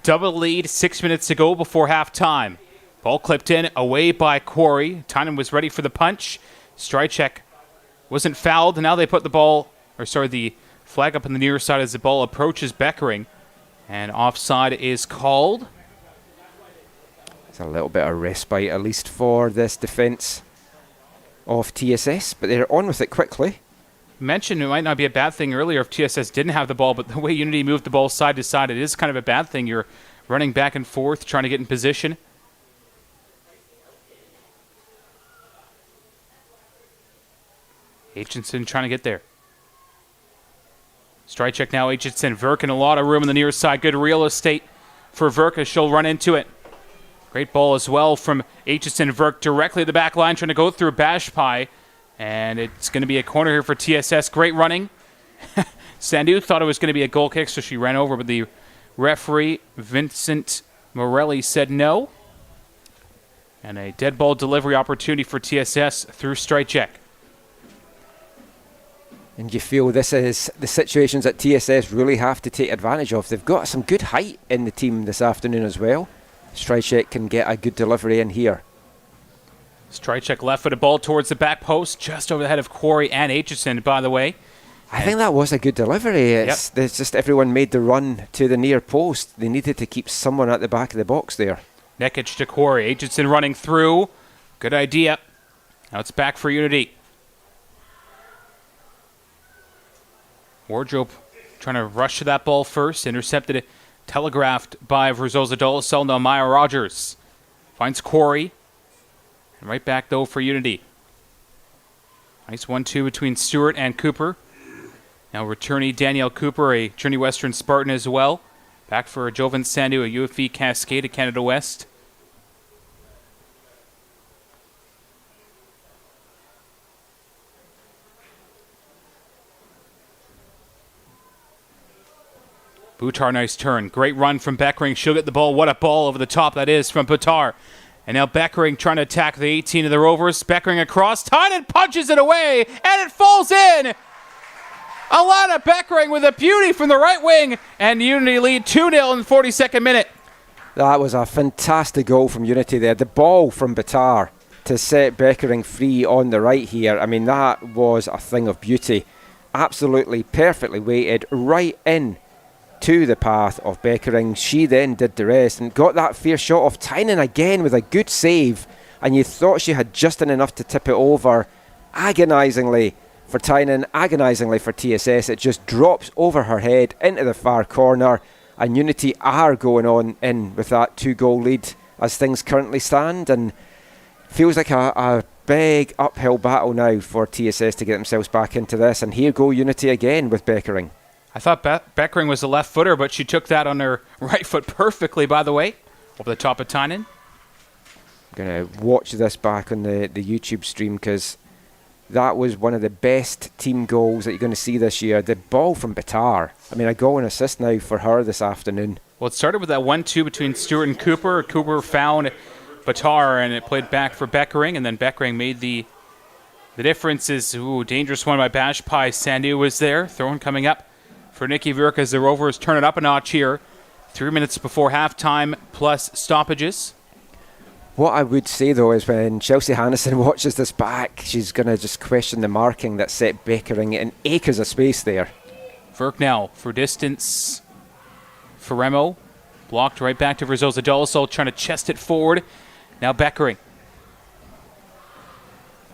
S1: double lead? 6 minutes to go before halftime. Ball clipped in, away by Quarry. Tynan was ready for the punch. Stryjek wasn't fouled, and now they put the flag up on the near side as the ball approaches Beckering. And offside is called.
S2: It's a little bit of respite, at least for this defence of TSS, but they're on with it quickly.
S1: Mentioned it might not be a bad thing earlier if TSS didn't have the ball, but the way Unity moved the ball side to side, it is kind of a bad thing. You're running back and forth, trying to get in position. Aitchison trying to get there. Stryjek now, Aitchison. Verk in a lot of room on the near side. Good real estate for Verk as she'll run into it. Great ball as well from Aitchison. Verk directly at the back line, trying to go through Bashpai. And it's going to be a corner here for TSS. Great running. Sandu thought it was going to be a goal kick, so she ran over, but the referee, Vincent Morelli, said no. And a dead ball delivery opportunity for TSS through Stryjek.
S2: And you feel this is the situations that TSS really have to take advantage of. They've got some good height in the team this afternoon as well. Stryjek can get a good delivery in here.
S1: Stryjek left-footed ball towards the back post, just over the head of Quarry and Aitchison, by the way.
S2: I think that was a good delivery. It's just everyone made the run to the near post. They needed to keep someone at the back of the box there.
S1: Nekic to Quarry. Aitchison running through. Good idea. Now it's back for Unity. Wardrobe trying to rush to that ball first. Intercepted it. Telegraphed by Verzosa Dolasel. Now Maya Rogers finds Quarry. And right back, though, for Unity. Nice 1-2 between Stewart and Cooper. Now returnee Danielle Cooper, a Trinity Western Spartan as well. Back for Jovan Sandu, a UFE Cascade at Canada West. Butar, nice turn. Great run from Beckering. She'll get the ball. What a ball over the top that is from Butar. And now Beckering trying to attack the 18 of the Rovers. Beckering across. Tynan punches it away, and it falls in. Alana Beckering with a beauty from the right wing, and Unity lead 2-0 in the 42nd minute.
S2: That was a fantastic goal from Unity there. The ball from Butar to set Beckering free on the right here. I mean, that was a thing of beauty. Absolutely perfectly weighted right in to the path of Beckering. She then did the rest and got that fair shot of Tynan again with a good save, and you thought she had just done enough to tip it over. Agonisingly for Tynan, agonisingly for TSS, it just drops over her head into the far corner, and Unity are going on in with that 2-goal lead as things currently stand. And feels like a big uphill battle now for TSS to get themselves back into this. And here go Unity again with Beckering.
S1: I thought Beckering was a left footer, but she took that on her right foot perfectly, by the way, over the top of Tynan.
S2: I'm going to watch this back on the YouTube stream because that was one of the best team goals that you're going to see this year. The ball from Batar. I mean, a goal and assist now for her this afternoon.
S1: Well, it started with that 1-2 between Stewart and Cooper. Cooper found Batar, and it played back for Beckering, and then Beckering made the difference. Is dangerous one by Bashpai. Sandu was there. Throw-in coming up for Nikki Virka as the Rovers turn it up a notch here. 3 minutes before halftime plus stoppages.
S2: What I would say, though, is when Chelsea Hannison watches this back, she's going to just question the marking that set Beckering in acres of space there.
S1: Virk now for distance for Remo. Blocked right back to Brazil's Adolso, trying to chest it forward. Now Beckering.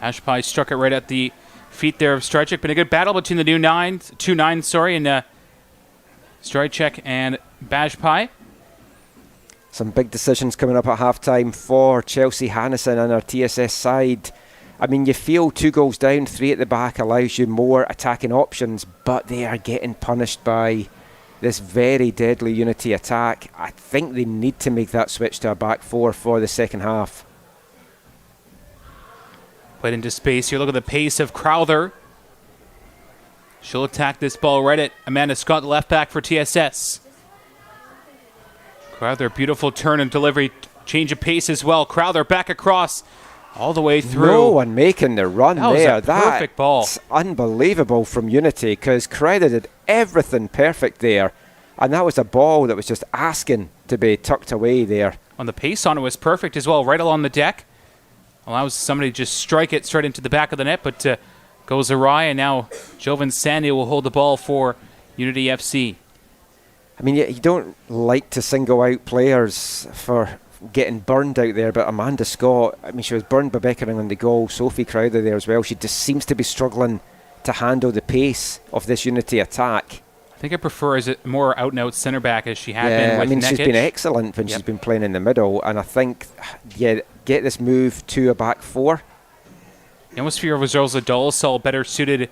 S1: Ashpai struck it right at the feet there of Strajcek. Been a good battle between the two nines, and Strajcek and Bashpai.
S2: Some big decisions coming up at halftime for Chelsea Hannison and our TSS side. I mean, you feel 2 goals down, 3 at the back allows you more attacking options, but they are getting punished by this very deadly Unity attack. I think they need to make that switch to a back 4 for the second half.
S1: Played into space here. Look at the pace of Crowther. She'll attack this ball right at Amanda Scott, the left back for TSS. Crowther, beautiful turn and delivery. Change of pace as well. Crowther back across all the way through.
S2: No one making the run there.
S1: That was a perfect ball.
S2: That's unbelievable from Unity because Crowther did everything perfect there. And that was a ball that was just asking to be tucked away there.
S1: On the pace on it was perfect as well, right along the deck. Allows somebody to just strike it straight into the back of the net, but goes awry. And now Jovan Sandy will hold the ball for Unity FC.
S2: I mean, you don't like to single out players for getting burned out there, but Amanda Scott, I mean, she was burned by Beckering on the goal. Sophie Crowther there as well. She just seems to be struggling to handle the pace of this Unity attack.
S1: I think I prefer as a more out-and-out centre back as she had been with Nekic.
S2: She's been excellent when she's been playing in the middle, and I think, get this move to a back 4.
S1: The atmosphere of Rosa Dolsol better suited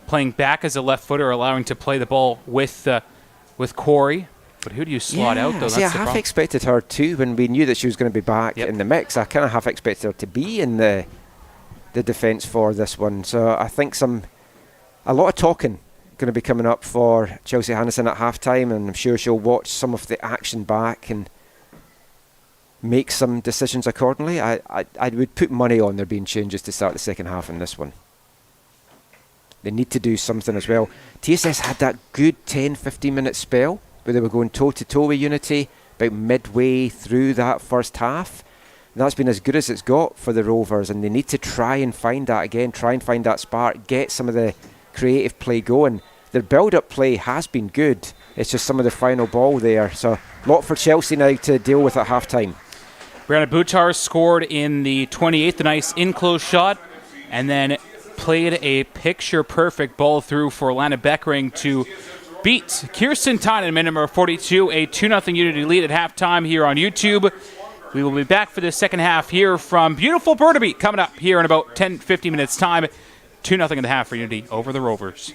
S1: playing back as a left footer, allowing to play the ball with Corey. But who do you slot out, though?
S2: See, I half expected her to when we knew that she was going to be back in the mix. I kind of half expected her to be in the defence for this one. So I think a lot of talking going to be coming up for Chelsea Hannison at half-time, and I'm sure she'll watch some of the action back and make some decisions accordingly. I would put money on there being changes to start the second half in this one. They need to do something as well. TSS had that good 10-15 minute spell where they were going toe-to-toe with Unity about midway through that first half. And that's been as good as it's got for the Rovers, and they need to try and find that again, try and find that spark, get some of the creative play going. Their build-up play has been good. It's just some of the final ball there. So a lot for Chelsea now to deal with at half-time.
S1: Brianna Butar scored in the 28th, a nice in-close shot, and then played a picture-perfect ball through for Lana Beckering to beat Kirsten Tynan, minute number 42, a 2-0 Unity lead at halftime here on YouTube. We will be back for the second half here from beautiful Burnaby, coming up here in about 10-15 minutes' time. 2-0 in the half for Unity over the Rovers.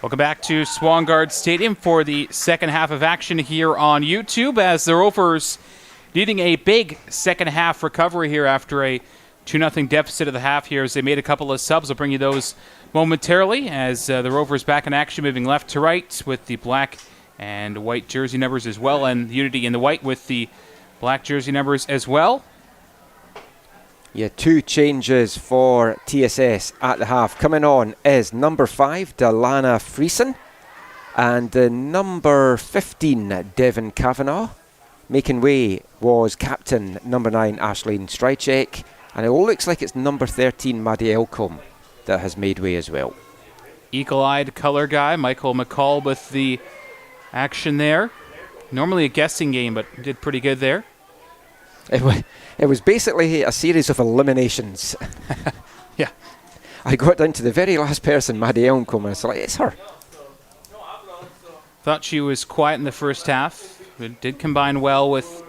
S1: Welcome back to Swangard Stadium for the second half of action here on YouTube, as the Rovers needing a big second half recovery here after a 2-0 deficit of the half here, as they made a couple of subs. I'll bring you those momentarily, as the Rovers back in action, moving left to right with the black and white jersey numbers as well, and Unity in the white with the black jersey numbers as well.
S2: Yeah, 2 changes for TSS at the half. Coming on is number 5, Delana Friesen, and the number 15, Devon Kavanagh. Making way was captain number 9, Aisling Strycek, and it looks like it's number 13, Maddie Elcombe, that has made way as well.
S1: Eagle-eyed color guy, Michael McCall with the action there. Normally a guessing game, but did pretty good there.
S2: It was basically a series of eliminations.
S1: Yeah.
S2: I got down to the very last person, Maddie Elcombe, and it's like, it's her.
S1: Thought she was quiet in the first half. It did combine well with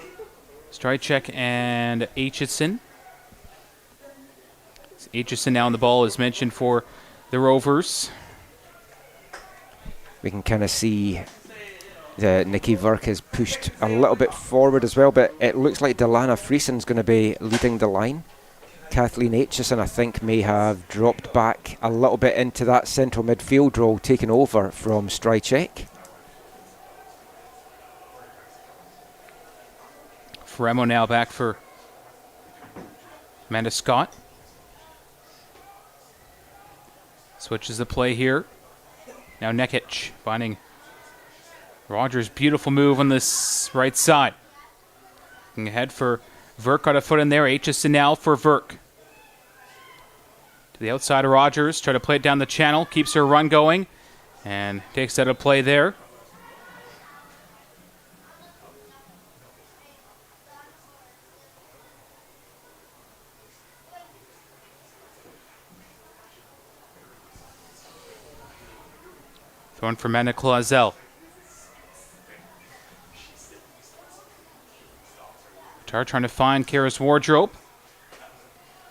S1: Strycek and Aitchison. Aitchison now on the ball, as mentioned, for the Rovers.
S2: We can kind of see Nikki Verk has pushed a little bit forward as well, but it looks like Delana Friesen's going to be leading the line. Kathleen Aitchison, I think, may have dropped back a little bit into that central midfield role, taken over from Strycek.
S1: Ferremo now back for Amanda Scott. Switches the play here. Now Nekic finding Rogers. Beautiful move on this right side. Looking ahead for Verk, got a foot in there. Aitchison now for Verk. To the outside of Rogers. Try to play it down the channel. Keeps her run going. And takes out a play there. Throwing for Amanda Clausel. Trying to find Kara's wardrobe.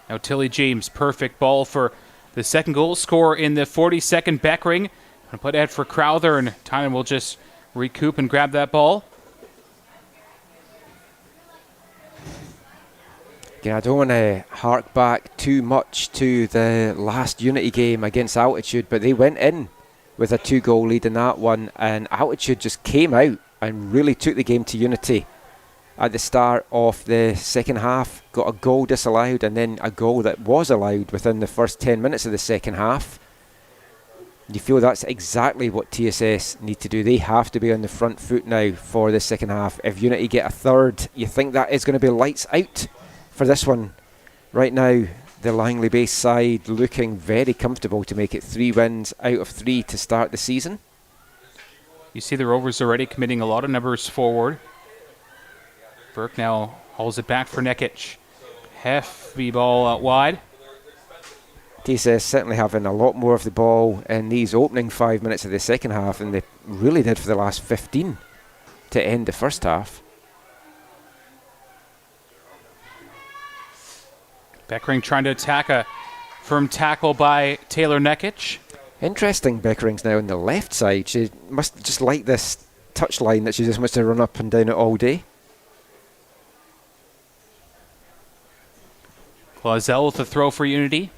S1: Now Tilly James, perfect ball for the second goal. Score in the 42nd Beckering. Gonna put ahead for Crowther, and Tynan will just recoup and grab that ball.
S2: Yeah, I don't want to hark back too much to the last Unity game against Altitude, but they went in with a 2-goal lead in that one, and Altitude just came out and really took the game to Unity. At the start of the second half, got a goal disallowed and then a goal that was allowed within the first 10 minutes of the second half. You feel that's exactly what TSS need to do. They have to be on the front foot now for the second half. If Unity get a third, you think that is going to be lights out for this one. Right now, the Langley-based side looking very comfortable to make it 3 wins out of 3 to start the season.
S1: You see the Rovers already committing a lot of numbers forward. Burke now hauls it back for Nekic. Hefty ball out wide.
S2: TSS certainly having a lot more of the ball in these opening 5 minutes of the second half than they really did for the last 15 to end the first half.
S1: Beckering trying to attack, a firm tackle by Taylor Nekic.
S2: Interesting, Beckering's now on the left side. She must just like this touchline that she just wants to run up and down it all day.
S1: Clausel with the throw for Unity.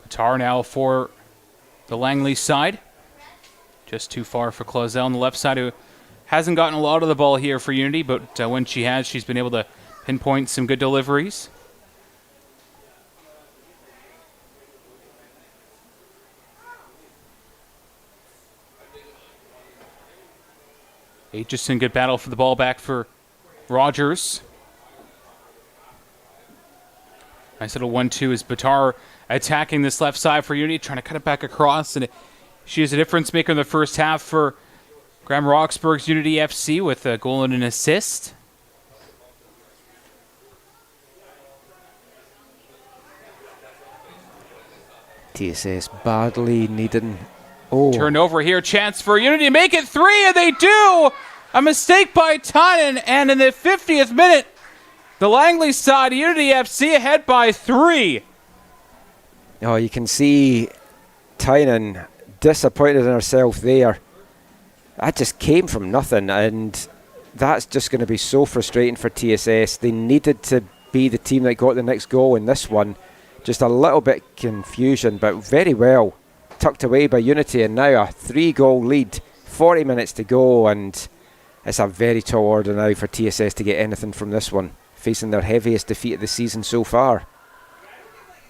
S1: Qatar now for the Langley side. Just too far for Clausel on the left side, who hasn't gotten a lot of the ball here for Unity, but when she has, she's been able to pinpoint some good deliveries. Aitchison, good battle for the ball back for Rogers. Nice little 1-2 as Batar attacking this left side for Unity, trying to cut it back across. And she is a difference maker in the first half for Graham Roxburgh's Unity FC with a goal and an assist.
S2: TSS badly needing... Oh.
S1: Turned over here, chance for Unity to make it 3, and they do! A mistake by Tynan, and in the 50th minute, the Langley side, Unity FC ahead by 3.
S2: Oh, you can see Tynan disappointed in herself there. That just came from nothing, and that's just going to be so frustrating for TSS. They needed to be the team that got the next goal in this one. Just a little bit confusion, but very well tucked away by Unity, and now a 3-goal lead, 40 minutes to go, and it's a very tall order now for TSS to get anything from this one, facing their heaviest defeat of the season so far.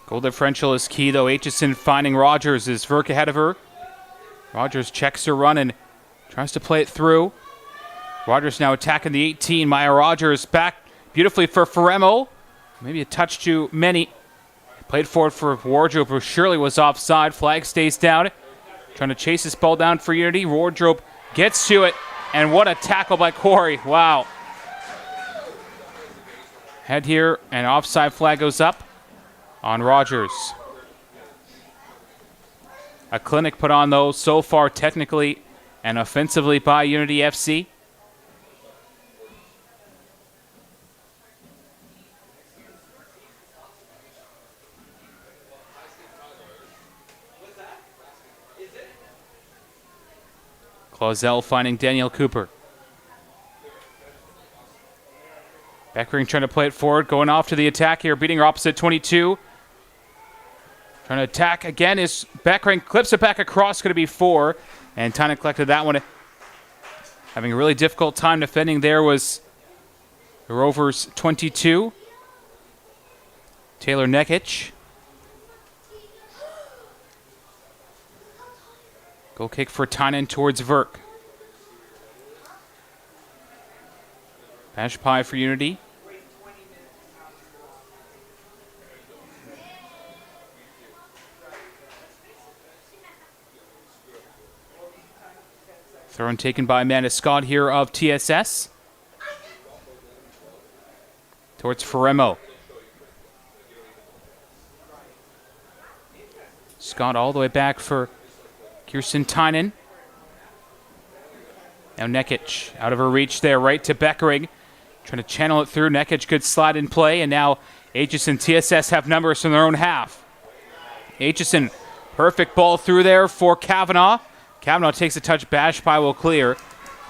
S1: Goal differential is key, though. Aitchison finding Rogers. Is Verk ahead of her? Rogers checks her run and tries to play it through. Rogers now attacking the 18. Maya Rogers back beautifully for Ferremo. Maybe a touch too many. Played forward for Wardrobe, who surely was offside. Flag stays down. Trying to chase this ball down for Unity. Wardrobe gets to it. And what a tackle by Corey. Wow. Head here, and offside flag goes up on Rogers. A clinic put on, though, so far technically and offensively by Unity FC. Clausel finding Danielle Cooper. Beckering trying to play it forward, going off to the attack here, beating her opposite 22. Trying to attack again is Beckering, clips it back across, going to be 4. And Tynan collected that one. Having a really difficult time defending there was the Rovers 22. Taylor Nekic. Goal kick for Tynan towards Verk. Bash pie for Unity. Throw-in taken by Amanda Scott here of TSS. Towards Ferremo. Scott all the way back for Kirsten Tynan. Now Nekic out of her reach there, right to Beckering. Trying to channel it through. Nekic could slide in play, and now Aitchison, TSS have numbers from their own half. Aitchison, perfect ball through there for Kavanaugh. Kavanaugh takes a touch, Bash Pie will clear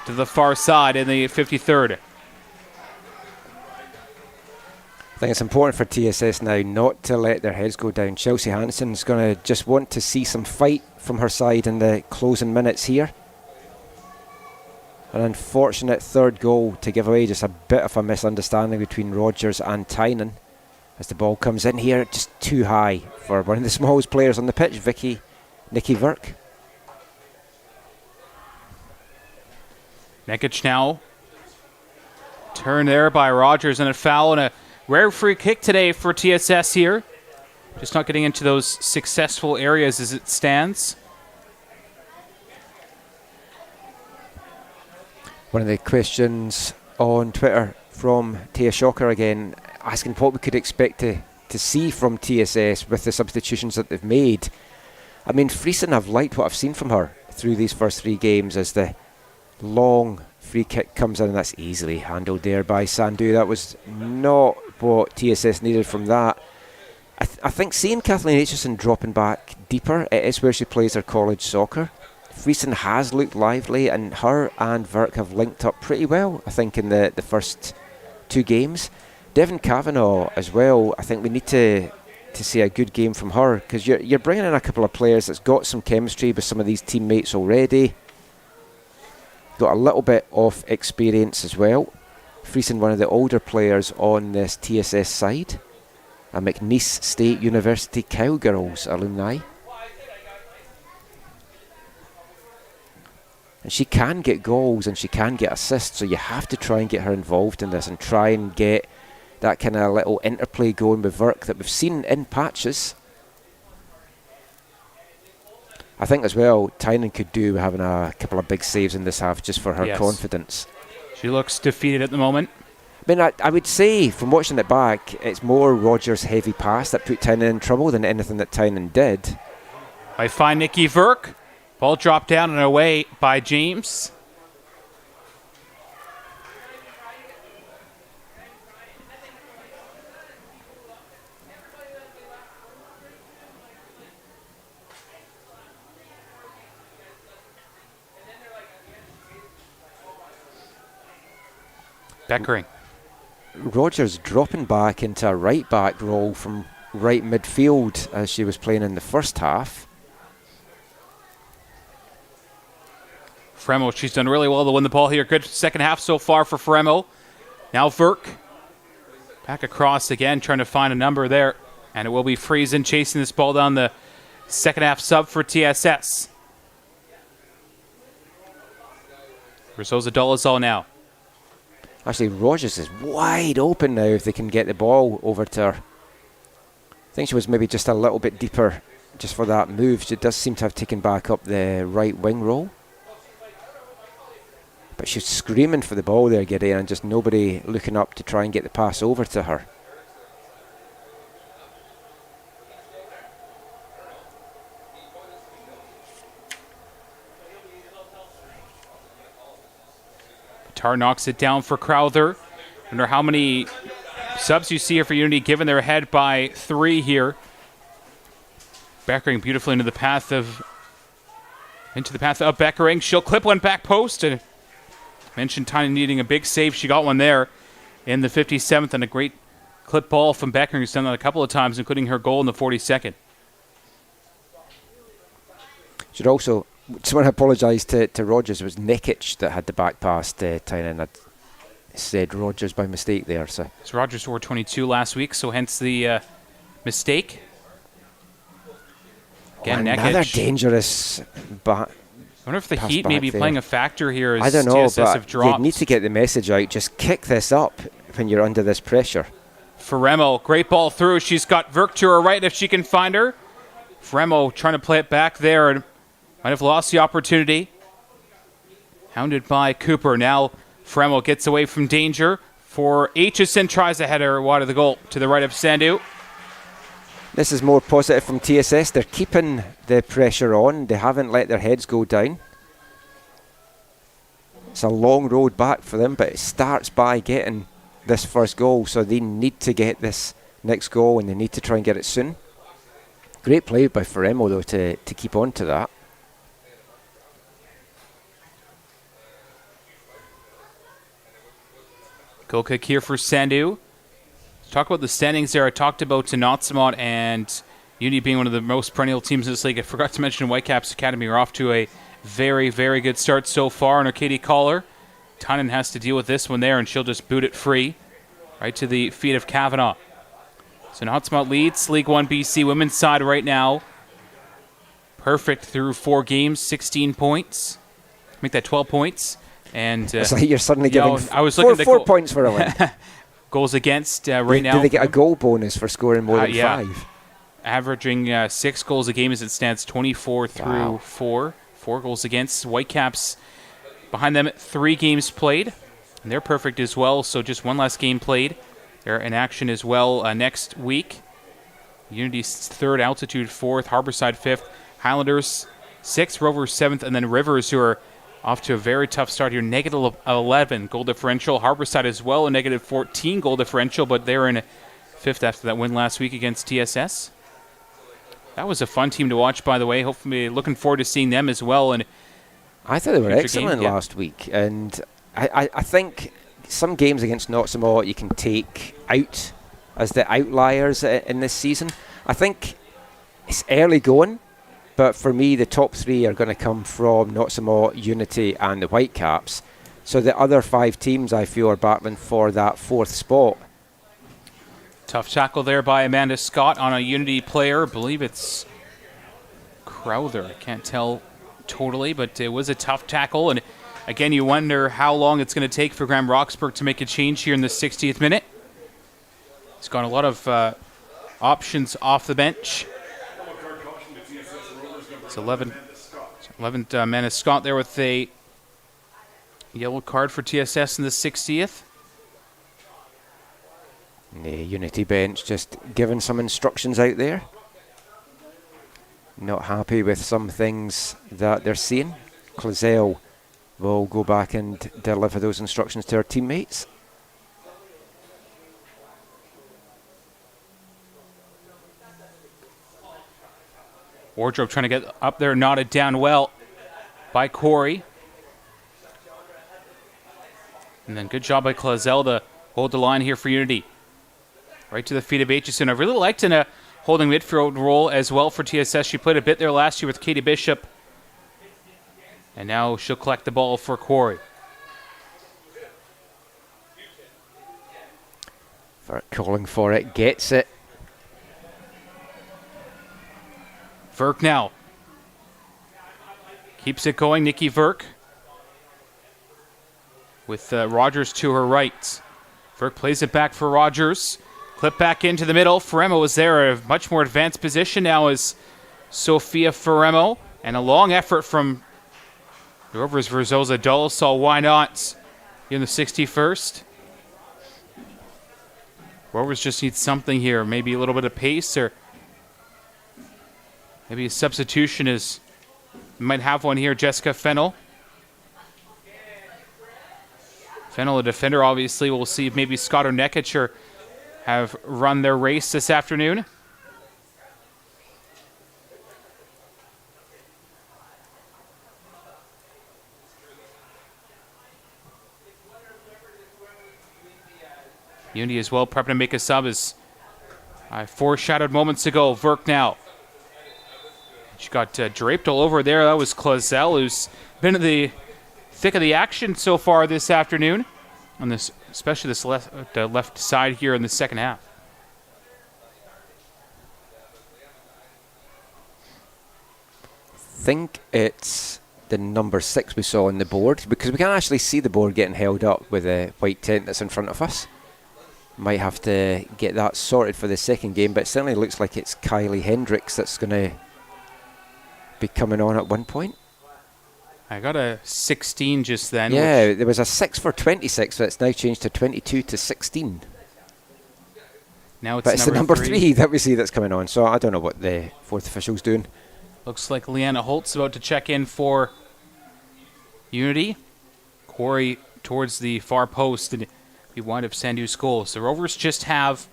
S1: to the far side in the 53rd.
S2: I think it's important for TSS now not to let their heads go down. Chelsea Hansen's going to just want to see some fight from her side in the closing minutes here. An unfortunate third goal to give away, just a bit of a misunderstanding between Rogers and Tynan as the ball comes in here, just too high for one of the smallest players on the pitch, Nikki Verk.
S1: Nekic now. Turn there by Rogers, and a foul and a rare free kick today for TSS here. Just not getting into those successful areas as it stands.
S2: One of the questions on Twitter from Tia Shocker again, asking what we could expect to see from TSS with the substitutions that they've made. I mean, Friesen, I've liked what I've seen from her through these first 3 games as the long free kick comes in, and that's easily handled there by Sandu. That was not what TSS needed from that. I think seeing Kathleen Aitchison dropping back deeper, it is where she plays her college soccer. Friesen has looked lively, and her and Verk have linked up pretty well, I think, in the first 2 games. Devon Kavanaugh as well, I think we need to see a good game from her, because you're bringing in a couple of players that's got some chemistry with some of these teammates already. Got a little bit of experience as well. Friesen, one of the older players on this TSS side. A McNeese State University Cowgirls alumni. And she can get goals and she can get assists, so you have to try and get her involved in this and try and get that kind of little interplay going with Verk that we've seen in patches. I think as well, Tynan could do having a couple of big saves in this half just for her confidence.
S1: She looks defeated at the moment.
S2: I mean, I would say, from watching it back, it's more Rogers' heavy pass that put Tynan in trouble than anything that Tynan did.
S1: I find Nikki Verk. Ball dropped down and away by James. Beckering.
S2: Rogers dropping back into a right back role from right midfield as she was playing in the first half.
S1: Fremo, she's done really well to win the ball here. Good second half so far for Fremo. Now Verk. Back across again, trying to find a number there. And it will be Friesen chasing this ball down the second half sub for TSS. Rosoza Dolezal now.
S2: Actually, Rogers is wide open now if they can get the ball over to her. I think she was maybe just a little bit deeper just for that move. She does seem to have taken back up the right wing role. But she's screaming for the ball there, Gideon, and just nobody looking up to try and get the pass over to her.
S1: Tar knocks it down for Crowther. Wonder how many subs you see here for Unity, given they're ahead by 3 here. Beckering beautifully into the path of Beckering. She'll clip one back post. And mentioned Tiny needing a big save. She got one there in the 57th, and a great clip ball from Beckering, who's done that a couple of times, including her goal in the 42nd.
S2: Should also, just want to apologise to Rogers. It was Nikic that had the back pass to Tynan. I said Rogers by mistake there. So
S1: Rogers scored 22 last week, so hence the mistake. Again,
S2: another
S1: Nikic.
S2: Dangerous
S1: I wonder if the heat may be playing a factor here as
S2: I don't know,
S1: TSS
S2: but
S1: have dropped.
S2: you need to get the message out. Just kick this up when you're under this pressure.
S1: Fremo, great ball through. She's got Verk to her right if she can find her. Fremo trying to play it back there and might have lost the opportunity. Hounded by Cooper. Now Fremo gets away from danger. For Aitchison, tries a header wide of the goal to the right of Sandu.
S2: This is more positive from TSS. They're keeping the pressure on. They haven't let their heads go down. It's a long road back for them, but it starts by getting this first goal. So they need to get this next goal, and they need to try and get it soon. Great play by Fremo, though, to keep on to that.
S1: Goal kick here for Sandu. Talk about the standings there. I talked about Tenotsamot and Unity being one of the most perennial teams in this league. I forgot to mention Whitecaps Academy are off to a very, very good start so far. And Arcady Collar, Tynan has to deal with this one there, and she'll just boot it free right to the feet of Kavanaugh. So Tenotsamot leads League 1 BC women's side right now. Perfect through 4 games, 16 points. Make that 12 points. And
S2: it's like you're suddenly giving
S1: I was looking at
S2: four points for a win.
S1: Goals against right now.
S2: Do they get a goal bonus for scoring more than 5?
S1: Averaging 6 goals a game as it stands, 24 through 4. 4 goals against. Whitecaps behind them, 3 games played. And they're perfect as well, so just 1 less game played. They're in action as well next week. Unity's 3rd, Altitude 4th, Harborside 5th, Highlanders 6th, Rovers 7th, and then Rivers, who are off to a very tough start here. Negative 11 goal differential. Harborside as well, a negative 14 goal differential, but they're in 5th after that win last week against TSS. That was a fun team to watch, by the way. Hopefully, looking forward to seeing them as well. And
S2: I thought they were excellent last week, and I think some games against Notsamot you can take out as the outliers in this season. I think it's early going. But for me, the top 3 are going to come from Notsamot, Unity and the Whitecaps. So the other 5 teams, I feel, are battling for that 4th spot.
S1: Tough tackle there by Amanda Scott on a Unity player. I believe it's Crowther. I can't tell totally, but it was a tough tackle. And again, you wonder how long it's going to take for Graham Roxburgh to make a change here in the 60th minute. He's got a lot of options off the bench. It's 11th Amanda Scott there with a yellow card for TSS in the 60th.
S2: The Unity bench just giving some instructions out there. Not happy with some things that they're seeing. Clazel will go back and deliver those instructions to her teammates.
S1: Wardrobe trying to get up there, knotted down well by Corey. And then good job by Clazel to hold the line here for Unity. Right to the feet of Aitchison. I really liked in a holding midfield role as well for TSS. She played a bit there last year with Katie Bishop. And now she'll collect the ball for Quarry.
S2: Calling for it, gets it.
S1: Verk now. Keeps it going, Nikki Verk. With Rogers to her right. Verk plays it back for Rogers. Clip back into the middle. Ferremo is there, a much more advanced position now is Sophia Ferremo. And a long effort from Rovers Verzosa Dolosol. Why not? Here in the 61st. Rovers just need something here. Maybe a little bit of pace, or maybe a substitution is. Might have one here. Jessica Fennell. Fennell, a defender, obviously. We'll see if maybe Scott or Nekic have run their race this afternoon. Unity as well, prepping to make a sub, as I foreshadowed moments ago. Verk now. She got draped all over there. That was Clazel, who's been in the thick of the action so far this afternoon, on this, especially this left side here in the second half.
S2: I think it's the number 6 we saw on the board, because we can actually see the board getting held up with a white tent that's in front of us. Might have to get that sorted for the second game, but it certainly looks like it's Kylie Hendricks that's going to be coming on at one point.
S1: I got a 16 just then.
S2: Yeah, there was a 6 for 26, so it's now changed to 22 to 16.
S1: Now it's,
S2: but it's the number 3 that we see that's coming on, so I don't know what the fourth official's doing.
S1: Looks like Leanna Holt's about to check in for Unity. Corey towards the far post, and we wind up Sandhu's goals. The Rovers just have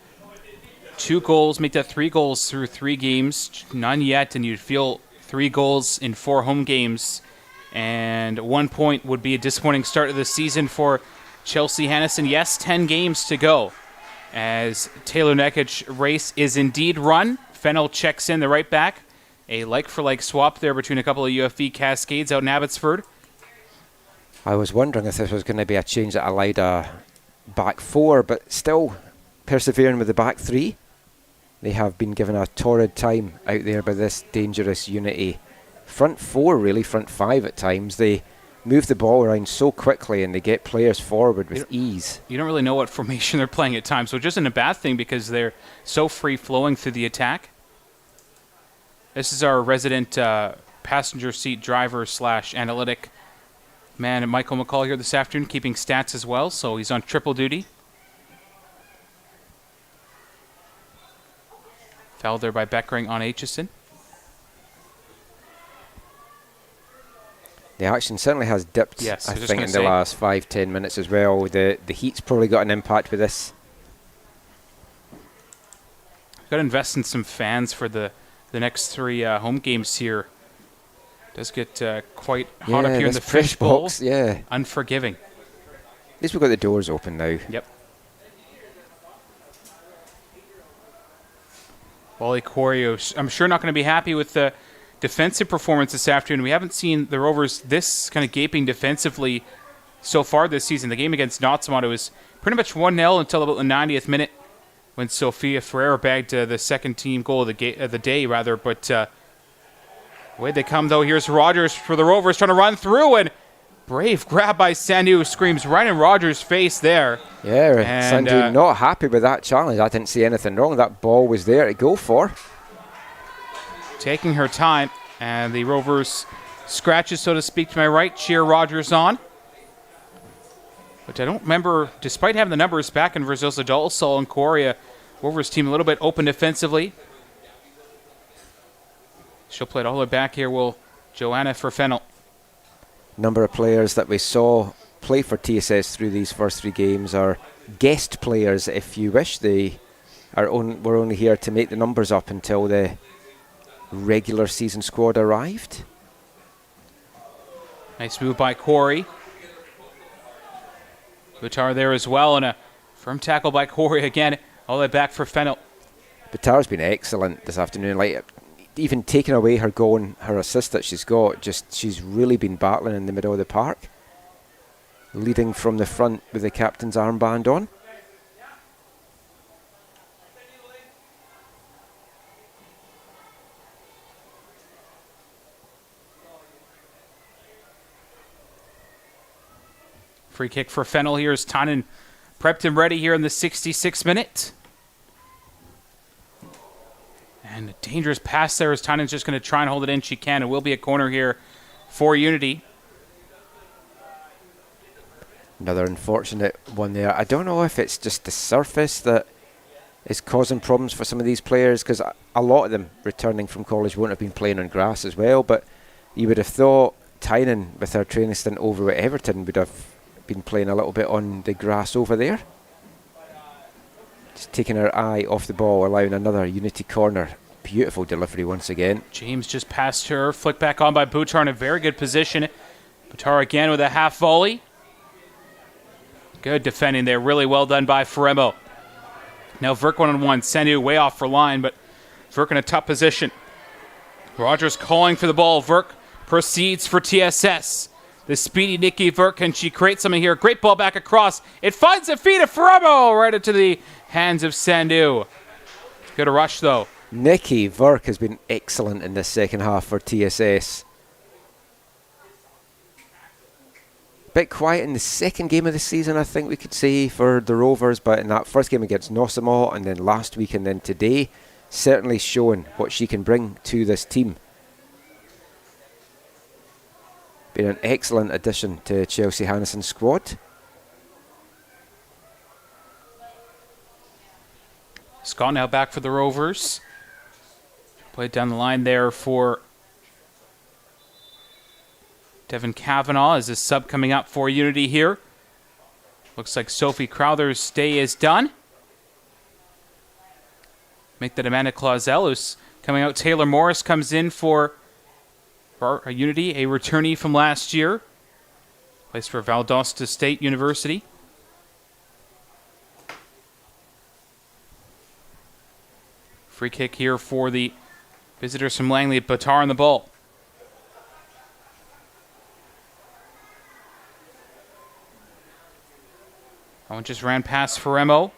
S1: 2 goals, make that 3 goals through 3 games. None yet, and you'd feel 3 goals in 4 home games. And 1 point would be a disappointing start of the season for Chelsea Hannison. Yes, 10 games to go, as Taylor Nekic race is indeed run. Fennell checks in, the right back. A like-for-like swap there between a couple of UFV Cascades out in Abbotsford.
S2: I was wondering if this was going to be a change that allowed a back 4, but still persevering with the back 3. They have been given a torrid time out there by this dangerous Unity front 4, really, front 5 at times. They move the ball around so quickly and they get players forward with ease.
S1: You don't really know what formation they're playing at times, which isn't a bad thing because they're so free-flowing through the attack. This is our resident passenger seat driver / analytic man, Michael McCall, here this afternoon, keeping stats as well, so he's on triple duty. Fouled there by Beckering on Aitchison.
S2: The action certainly has dipped,
S1: yes,
S2: I think, in the last 5-10 minutes as well. The heat's probably got an impact with this.
S1: Got to invest in some fans for the next 3 home games here. Does get quite hot up here in the fish bowl.
S2: Yeah.
S1: Unforgiving.
S2: At least we've got the doors open now.
S1: Yep. Wally Corio, I'm sure not going to be happy with the defensive performance this afternoon. We haven't seen the Rovers this kind of gaping defensively so far this season. The game against Notsamot, it was pretty much 1-0 until about the 90th minute when Sophia Ferreira bagged the second team goal of the day. But away they come, though. Here's Rogers for the Rovers trying to run through, and brave grab by Sandhu, screams right in Rogers' face there.
S2: Yeah, and Sandhu not happy with that challenge. I didn't see anything wrong. That ball was there to go for.
S1: Taking her time, and the Rovers scratches, so to speak, to my right, cheer Rogers on. But I don't remember, despite having the numbers back in Verzosa Dolosol and Korea, Rovers team a little bit open defensively. She'll play it all the way back here, will Joanna for Fennell.
S2: Number of players that we saw play for TSS through these first 3 games are guest players, if you wish. They were only here to make the numbers up until the regular season squad arrived.
S1: Nice move by Corey. Buttar there as well, and a firm tackle by Corey again. All the way back for Fennell.
S2: Buttar's been excellent this afternoon. Like, even taking away her goal and her assist that she's got, she's really been battling in the middle of the park, leading from the front with the captain's armband on.
S1: Free kick for Fennell here as Tynan prepped and ready here in the 66th minute. And a dangerous pass there as Tynan's just going to try and hold it in. She can. It will be a corner here for Unity.
S2: Another unfortunate one there. I don't know if it's just the surface that is causing problems for some of these players, because a lot of them returning from college won't have been playing on grass as well, but you would have thought Tynan, with her training stint over at Everton, would have been playing a little bit on the grass over there. Just taking her eye off the ball, allowing another Unity corner. Beautiful delivery once again.
S1: James just passed her, flicked back on by Buttar in a very good position. Buttar again with a half volley. Good defending there, really well done by Faremo. Now Verk one-on-one, Senu way off for line, but Verk in a tough position. Rogers calling for the ball. Verk proceeds for TSS. The speedy Nikki Verk, can she create something here? Great ball back across. It finds the feet of Faremo right into the hands of Sandu. Good rush though.
S2: Nikki Verk has been excellent in this second half for TSS. Bit quiet in the second game of the season, I think we could say, for the Rovers, but in that first game against Nosimo and then last week and then today, certainly showing what she can bring to this team. Been an excellent addition to Chelsea Hannison's squad.
S1: Scott now back for the Rovers. Played down the line there for Devin Cavanaugh as his sub coming up for Unity here. Looks like Sophie Crowther's day is done. Make that Amanda Clausel, who's coming out. Taylor Morris comes in for Unity, a returnee from last year. Plays for Valdosta State University. Free kick here for the visitors from Langley. Buttar on the ball. That one just ran past Faremo.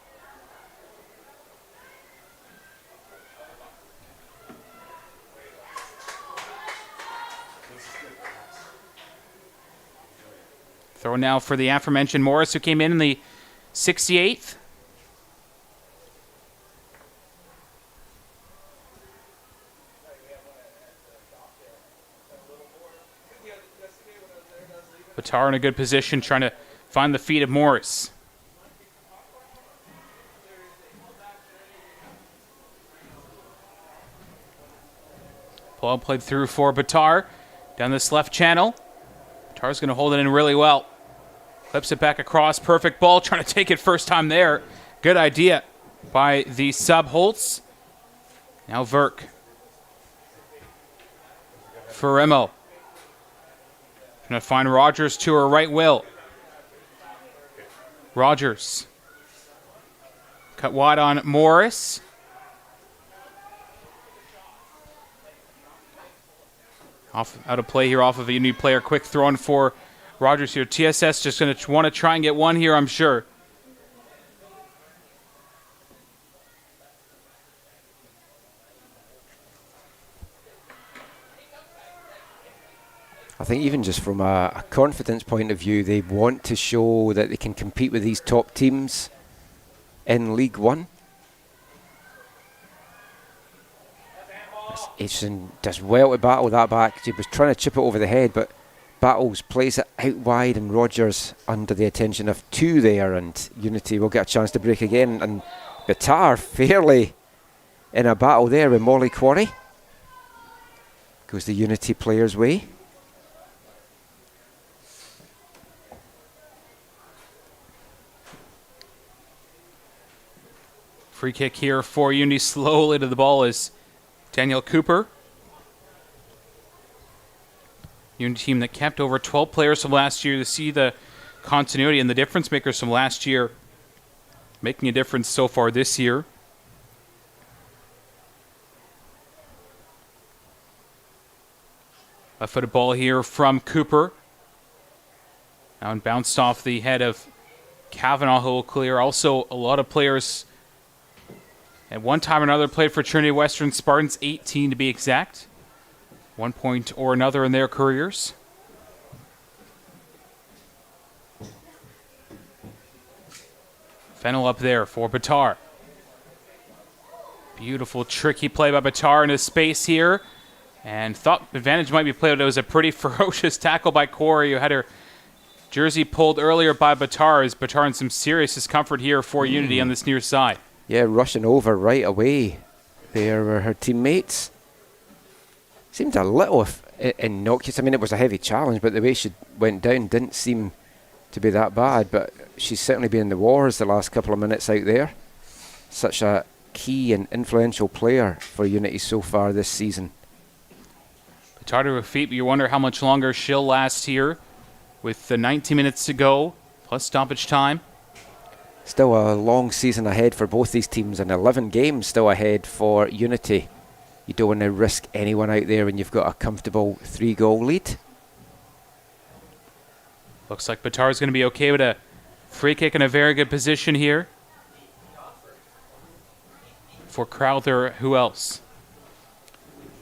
S1: Throw now for the aforementioned Morris, who came in the 68th. Buttar in a good position, trying to find the feet of Morris. Ball played through for Buttar down this left channel. Buttar's going to hold it in really well. Clips it back across. Perfect ball. Trying to take it first time there. Good idea by the sub Holtz. Now Verk. Faremo. Going to find Rogers to her right will. Rogers. Cut wide on Morris. Out of play here off of a Unity player. Quick throw in for Rogers here. TSS just going to want to try and get one here, I'm sure.
S2: I think even just from a confidence point of view, they want to show that they can compete with these top teams in League 1. Aitchison does well to battle that back. She was trying to chip it over the head, but battles, plays it out wide, and Rogers under the attention of two there, and Unity will get a chance to break again. And Buttar fairly in a battle there with Molly Quarry. Goes the Unity player's way.
S1: Free kick here for Unity. Slowly to the ball is Danielle Cooper. Unity team that kept over 12 players from last year. To see the continuity and the difference makers from last year making a difference so far this year. Left-footed ball here from Cooper. Now and bounced off the head of Kavanaugh, who will clear. Also, a lot of players at one time or another played for Trinity Western Spartans, 18 to be exact. One point or another in their careers. Fennell up there for Batar. Beautiful, tricky play by Batar in his space here. And thought advantage might be played, but it was a pretty ferocious tackle by Corey, who had her jersey pulled earlier by Batar. As Batar in some serious discomfort here for Unity on this near side.
S2: Yeah, rushing over right away. There were her teammates. Seemed a little innocuous. I mean, it was a heavy challenge, but the way she went down didn't seem to be that bad. But she's certainly been in the wars the last couple of minutes out there. Such a key and influential player for Unity so far this season.
S1: Batar to her feet, but you wonder how much longer she'll last here with the 19 minutes to go, plus stoppage time.
S2: Still a long season ahead for both these teams, and 11 games still ahead for Unity. You don't want to risk anyone out there when you've got a comfortable 3-goal lead.
S1: Looks like Batar's going to be okay with a free kick in a very good position here. For Crowther, who else?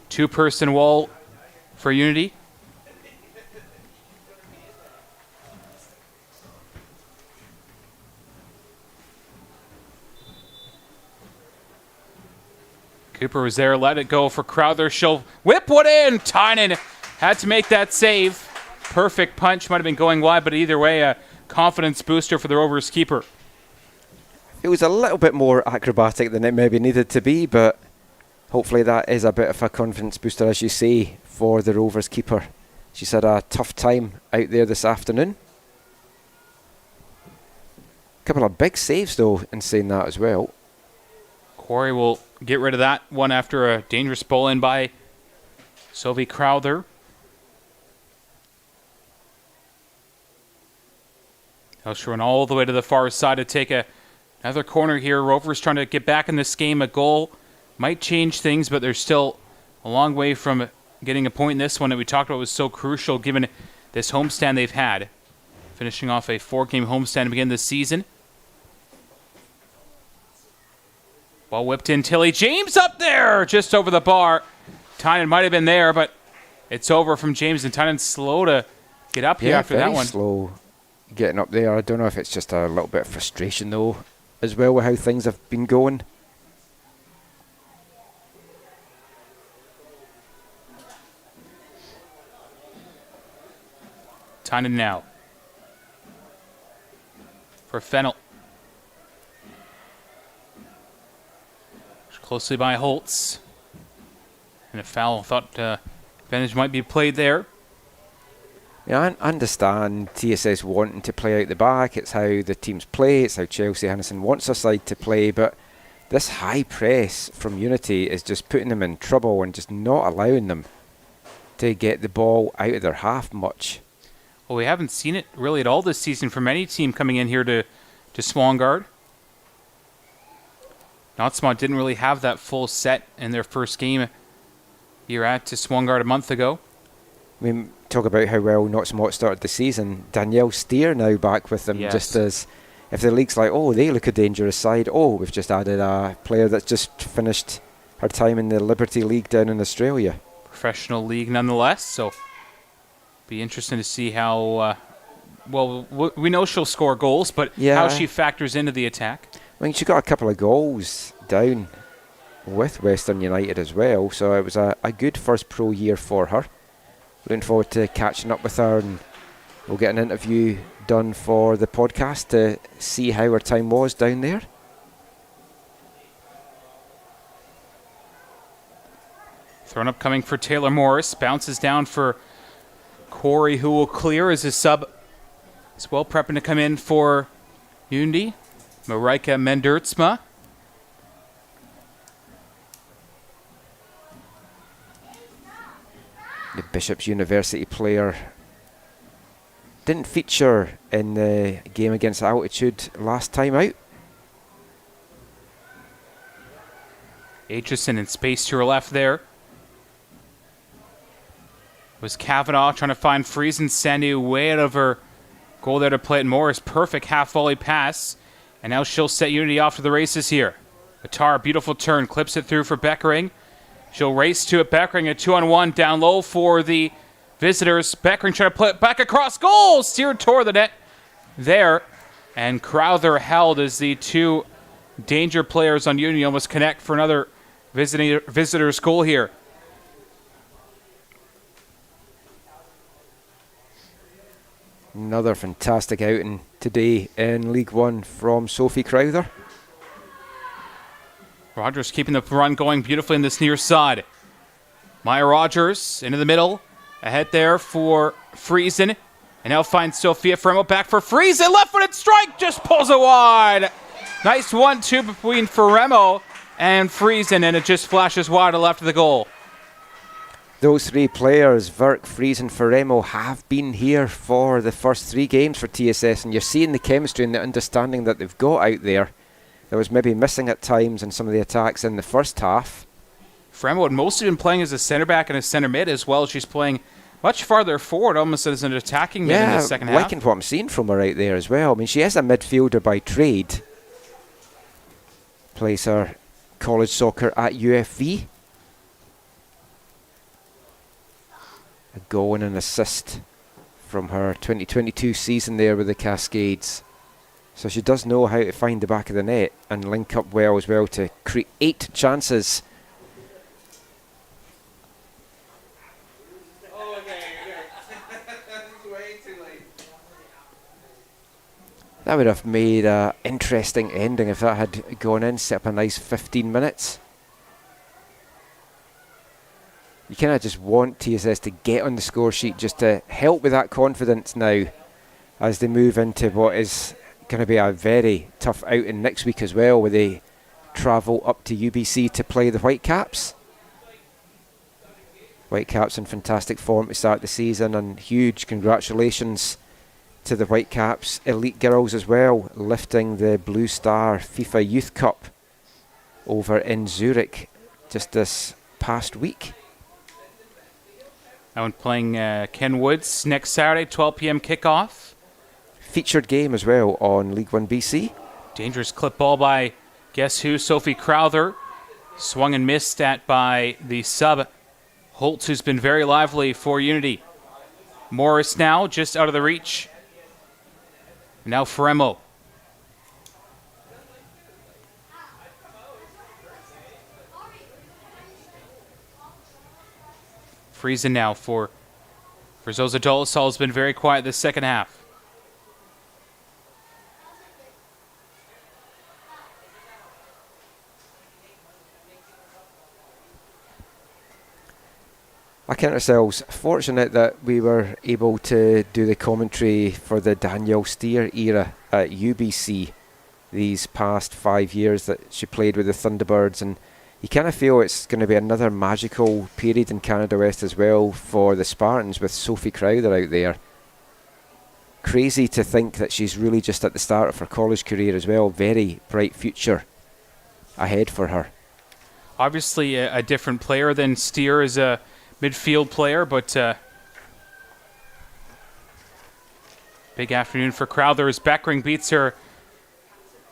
S1: Two-person wall for Unity. Cooper was there, let it go for Crowther. She'll whip one in. Tynan had to make that save. Perfect punch, might have been going wide, but either way, a confidence booster for the Rovers keeper.
S2: It was a little bit more acrobatic than it maybe needed to be, but hopefully that is a bit of a confidence booster, as you say, for the Rovers keeper. She's had a tough time out there this afternoon. A couple of big saves, though, in saying that as well.
S1: Corey will get rid of that one after a dangerous ball in by Sophie Crowther. She'll run all the way to the far side to take another corner here. Rovers trying to get back in this game. A goal might change things, but they're still a long way from getting a point in this one that we talked about was so crucial given this homestand they've had. Finishing off a 4-game homestand to begin this season. Ball whipped in. Tilly James up there just over the bar. Tynan might have been there, but it's over from James, and Tynan's slow to get up here after that one.
S2: Slow getting up there. I don't know if it's just a little bit of frustration, though, as well with how things have been going.
S1: Tynan now for Fennell. Closely by Holtz. And a foul. Thought advantage might be played there.
S2: Yeah, I understand TSS wanting to play out the back. It's how the teams play. It's how Chelsea Hannison wants their side to play. But this high press from Unity is just putting them in trouble and just not allowing them to get the ball out of their half much.
S1: Well, we haven't seen it really at all this season from any team coming in here to Swangard. Notsmont didn't really have that full set in their first game here at Swangard a month ago.
S2: I mean, talk about how well Notsmont started the season. Danielle Steer now back with them, just as if the league's like, oh, they look a dangerous side. Oh, we've just added a player that's just finished her time in the Liberty League down in Australia.
S1: Professional league nonetheless, so be interesting to see how, we know she'll score goals, but how she factors into the attack.
S2: I mean, she got a couple of goals down with Western United as well, so it was a good first pro year for her. Looking forward to catching up with her, and we'll get an interview done for the podcast to see how her time was down there.
S1: Thrown up coming for Taylor Morris, bounces down for Corey, who will clear as his sub as well, prepping to come in for Unity. Marika Mendertsma.
S2: The Bishop's University player didn't feature in the game against Altitude last time out.
S1: Aitchison in space to her left there. Was Kavanaugh trying to find Friesen, Sandu way out of her goal there to play it. Morris, perfect half volley pass. And now she'll set Unity off to the races here. Attar, beautiful turn, clips it through for Beckering. She'll race to it. Beckering, a 2-on-1 down low for the visitors. Beckering trying to play it back across goal. Steered toward the net there. And Crowther held as the two danger players on Unity almost connect for another visitor's goal here.
S2: Another fantastic outing today in League One from Sophie Crowther.
S1: Rogers keeping the run going beautifully in this near side. Maya Rogers into the middle. Ahead there for Friesen. And now finds Sophia Fremo back for Friesen. Left-footed strike just pulls it wide. Nice 1-2 between Fremo and Friesen, and it just flashes wide to left of the goal.
S2: Those three players, Verk, Friesen, Fremo, have been here for the first 3 games for TSS, and you're seeing the chemistry and the understanding that they've got out there. That was maybe missing at times in some of the attacks in the first half.
S1: Fremo had mostly been playing as a centre back and a centre mid as well. She's playing much farther forward, almost as an attacking mid in the second half.
S2: Yeah, liking what I'm seeing from her out there as well. I mean, she is a midfielder by trade. Plays her college soccer at UFV. A goal and an assist from her 2022 season there with the Cascades. So she does know how to find the back of the net and link up well as well to create chances. That would have made an interesting ending if that had gone in, set up a nice 15 minutes. You kind of just want TSS to get on the score sheet just to help with that confidence now as they move into what is going to be a very tough outing next week as well, where they travel up to UBC to play the Whitecaps. Whitecaps in fantastic form to start the season, and huge congratulations to the Whitecaps elite girls as well, lifting the Blue Star FIFA Youth Cup over in Zurich just this past week.
S1: Now playing Ken Woods next Saturday, 12 p.m. kickoff.
S2: Featured game as well on League1 BC.
S1: Dangerous clip ball by guess who? Sophie Crowther. Swung and missed at by the sub Holtz, who's been very lively for Unity. Morris now just out of the reach. Now Fremo. Friesen now for Zoza Dolasol has been very quiet this second half.
S2: I count ourselves fortunate that we were able to do the commentary for the Danielle Steer era at UBC these past 5 years that she played with the Thunderbirds, and you kind of feel it's going to be another magical period in Canada West as well for the Spartans with Sophie Crowther out there. Crazy to think that she's really just at the start of her college career as well. Very bright future ahead for her.
S1: Obviously a different player than Steer as a midfield player, but big afternoon for Crowther as Beckering beats her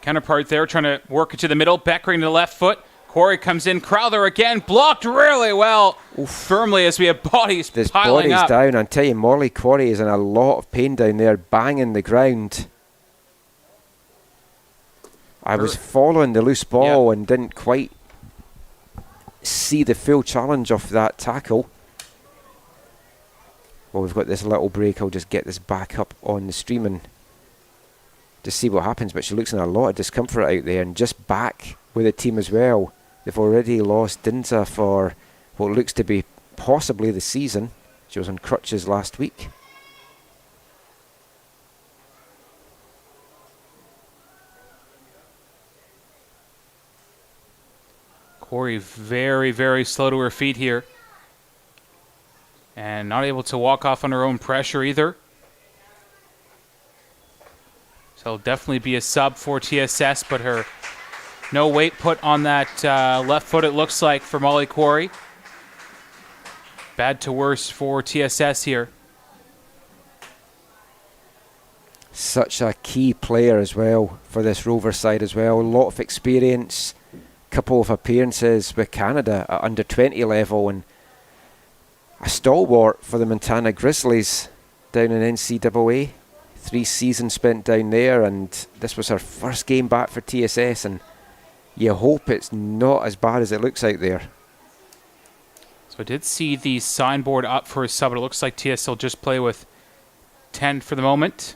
S1: counterpart there, trying to work it to the middle. Beckering to the left foot. Corey comes in. Crowther again, blocked really well. Firmly as we have bodies piling up.
S2: Down. I tell you, Molly Quarry is in a lot of pain down there, banging the ground. I was following the loose ball and didn't quite see the full challenge of that tackle. Well, we've got this little break. I'll just get this back up on the stream and just see what happens. But she looks in a lot of discomfort out there, and just back with the team as well. They've already lost Dinza for what looks to be possibly the season. She was on crutches last week.
S1: Corey very, very slow to her feet here. And not able to walk off under her own pressure either. So it'll definitely be a sub for TSS, but her no weight put on that left foot, it looks like, for Molly Quarry. Bad to worse for TSS here.
S2: Such a key player as well for this Rover side as well. A lot of experience, couple of appearances with Canada at under 20 level, and a stalwart for the Montana Grizzlies down in NCAA. 3 seasons spent down there, and this was her first game back for TSS, and you hope it's not as bad as it looks out there.
S1: So I did see the signboard up for a sub, but it looks like TSS will just play with 10 for the moment.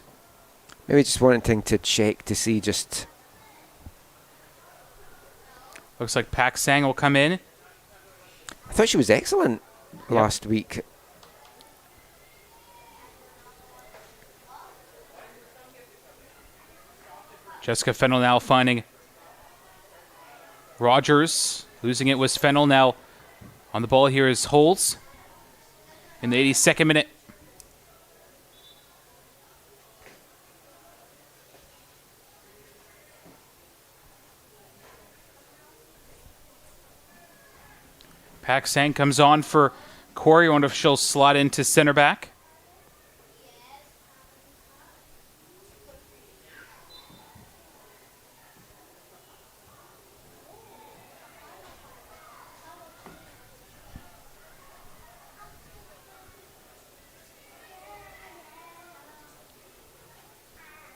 S2: Maybe just wanting to check to see just...
S1: Looks like Pak Sang will come in.
S2: I thought she was excellent last week.
S1: Jessica Fennell now finding Rogers. Losing it was Fennell. Now on the ball here is Holtz in the 82nd minute. Pak Sang comes on for Corey. I wonder if she'll slot into center back.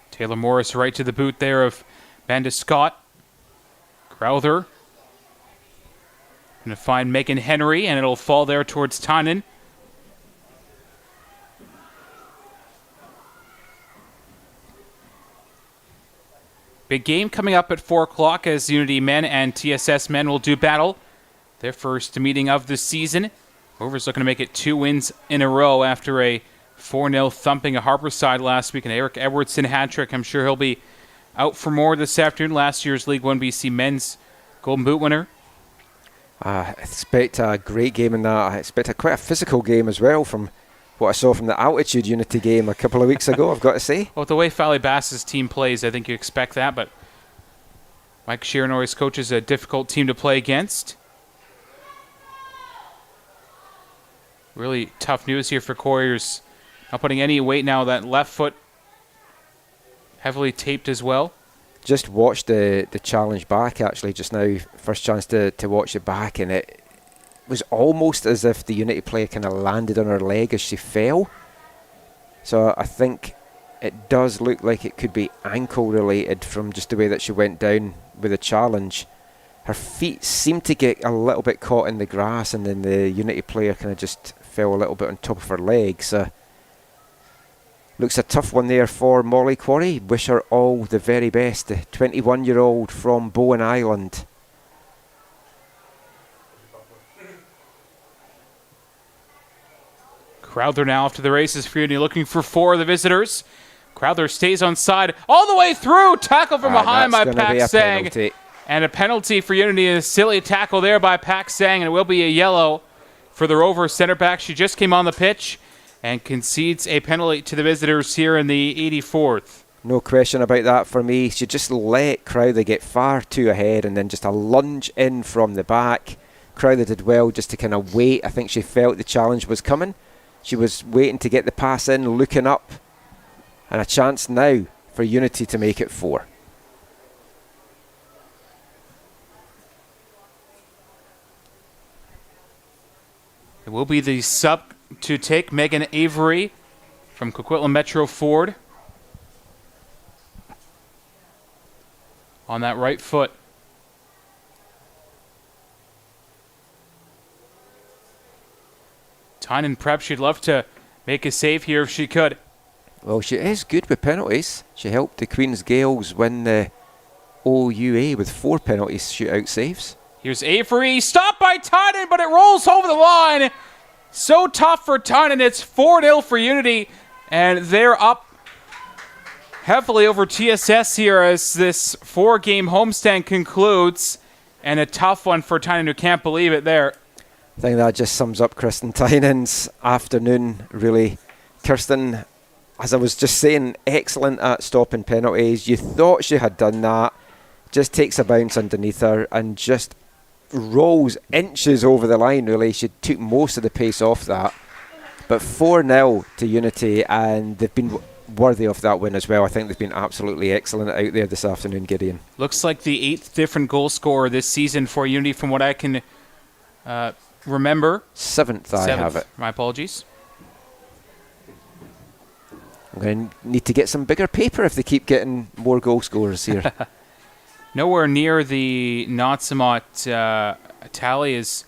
S1: Taylor Morris right to the boot there of Amanda Scott. Crowther. Going to find Megan Henry, and it'll fall there towards Tynan. Big game coming up at 4 o'clock as Unity men and TSS men will do battle. Their first meeting of the season. Rovers looking to make it 2 wins in a row after a 4-0 thumping of Harborside last week. And Eric Edwardson hat-trick. I'm sure he'll be out for more this afternoon. Last year's League1 BC men's Golden Boot winner.
S2: I expect a great game in that. I expect quite a physical game as well from what I saw from the Altitude Unity game a couple of weeks ago, I've got to say.
S1: Well, the way Fally Bass's team plays, I think you expect that, but Mike Sheeran always coaches a difficult team to play against. Really tough news here for Couriers. Not putting any weight now. That left foot heavily taped as well.
S2: Just watched the challenge back actually just now. First chance to watch it back, and it was almost as if the Unity player kind of landed on her leg as she fell. So I think it does look like it could be ankle related from just the way that she went down with the challenge. Her feet seemed to get a little bit caught in the grass, and then the Unity player kind of just fell a little bit on top of her leg. So looks a tough one there for Molly Quarry. Wish her all the very best. The 21-year-old from Bowen Island.
S1: Crowther now off to the races for Unity, looking for 4 of the visitors. Crowther stays on side all the way through. Tackle from behind by Pak Sang. And a penalty for Unity. A silly tackle there by Pak Sang, and it will be a yellow for the Rover center back. She just came on the pitch and concedes a penalty to the visitors here in the 84th.
S2: No question about that for me. She just let Crowther get far too ahead, and then just a lunge in from the back. Crowther did well just to kind of wait. I think she felt the challenge was coming. She was waiting to get the pass in, looking up. And a chance now for Unity to make it 4.
S1: It will be the sub to take Megan Avery from Coquitlam Metro Ford on that right foot. Tynan prep. She'd love to make a save here if she could.
S2: Well, she is good with penalties. She helped the Queen's Gales win the OUA with 4 penalty shootout saves.
S1: Here's Avery, stopped by Tynan, but it rolls over the line. So tough for Tynan. It's 4-0 for Unity, and they're up heavily over TSS here as this 4-game homestand concludes, and a tough one for Tynan, who can't believe it there.
S2: I think that just sums up Kirsten Tynan's afternoon, really. Kirsten as I was just saying, excellent at stopping penalties. You thought she had done that. Just takes a bounce underneath her and just rolls inches over the line, really. She took most of the pace off that. But 4-0 to Unity, and they've been worthy of that win as well. I think they've been absolutely excellent out there this afternoon, Gideon.
S1: Looks like the 8th different goal scorer this season for Unity from what I can remember.
S2: 7th, I have it.
S1: My apologies.
S2: I'm going to need to get some bigger paper if they keep getting more goal scorers here.
S1: Nowhere near the Natsamot tally is...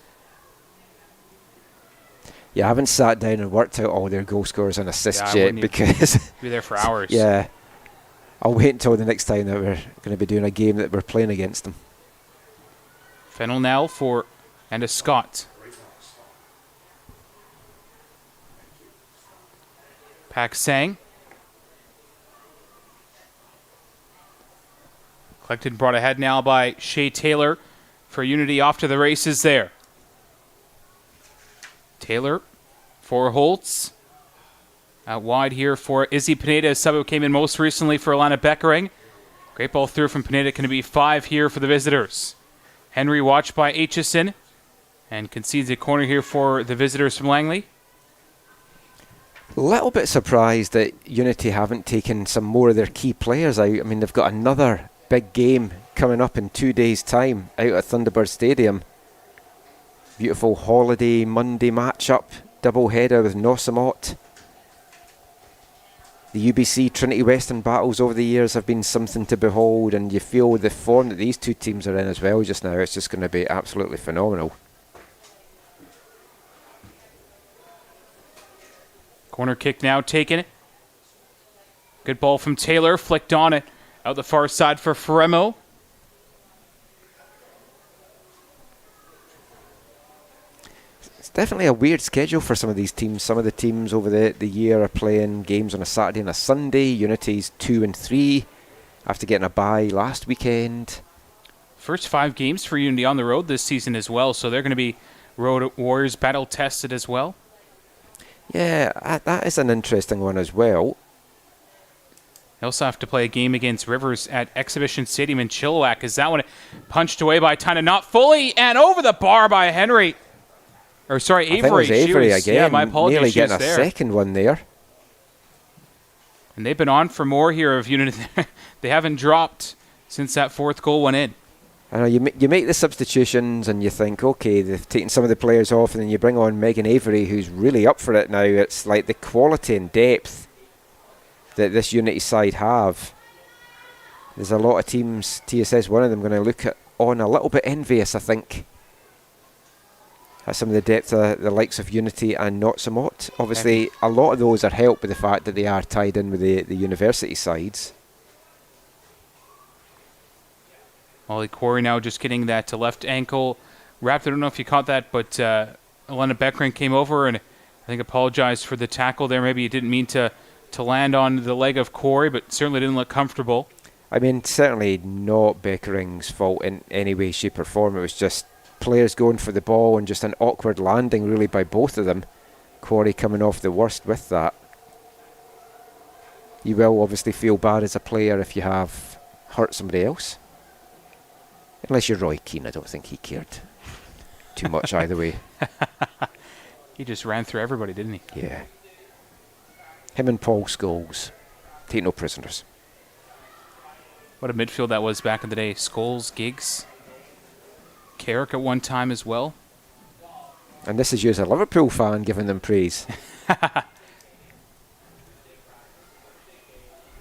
S2: Yeah, I haven't sat down and worked out all their goal scorers and assists yet because...
S1: be there for hours.
S2: Yeah. I'll wait until the next time that we're going to be doing a game that we're playing against them.
S1: Fennel now for... and a Scott. Pak Sang. Collected and brought ahead now by Shea Taylor for Unity off to the races there. Taylor for Holtz. Out wide here for Izzy Pineda, sub who came in most recently for Alana Beckering. Great ball through from Pineda, going to be 5 here for the visitors. Henry watched by Aitchison and concedes a corner here for the visitors from Langley.
S2: A little bit surprised that Unity haven't taken some more of their key players out. I mean, they've got another big game coming up in 2 days' time out at Thunderbird Stadium. Beautiful holiday Monday matchup, double header with Nossamot. The UBC Trinity Western battles over the years have been something to behold, and you feel the form that these two teams are in as well just now. It's just going to be absolutely phenomenal.
S1: Corner kick now taken. Good ball from Taylor, flicked on it. Out the far side for Ferremo.
S2: It's definitely a weird schedule for some of these teams. Some of the teams over the year are playing games on a Saturday and a Sunday. Unity's 2 and 3 after getting a bye last weekend.
S1: First 5 games for Unity on the road this season as well, so they're going to be Road Warriors battle tested as well.
S2: Yeah, that is an interesting one as well.
S1: They also have to play a game against Rivers at Exhibition Stadium in Chilliwack. As that one punched away by Tyna, not fully, and over the bar by Henry. Or sorry, Avery.
S2: I think it was Avery again.
S1: Yeah, my apologies.
S2: Nearly getting a second one there.
S1: And they've been on for more here of Unity. They haven't dropped since that 4th goal went in.
S2: I know you make the substitutions and you think, okay, they've taken some of the players off, and then you bring on Megan Avery, who's really up for it now. It's like the quality and depth that this Unity side have. There's a lot of teams, TSS one of them, going to look at on a little bit envious, I think, at some of the depth of the likes of Unity and Nossamot. Obviously, a lot of those are helped by the fact that they are tied in with the university sides.
S1: Molly Quarry now just getting that to left ankle wrapped. I don't know if you caught that, but Alana Beckering came over and I think apologized for the tackle there. Maybe he didn't mean to land on the leg of Quarry, but certainly didn't look comfortable.
S2: I mean, certainly not Beckering's fault in any way, shape or form. It was just players going for the ball and just an awkward landing really by both of them. Quarry coming off the worst with that. You will obviously feel bad as a player if you have hurt somebody else. Unless you're Roy Keane, I don't think he cared too much either way.
S1: He just ran through everybody, didn't he?
S2: Yeah. Him and Paul Scholes. Take no prisoners.
S1: What a midfield that was back in the day. Scholes, Giggs, Carrick at one time as well.
S2: And this is you as a Liverpool fan giving them praise.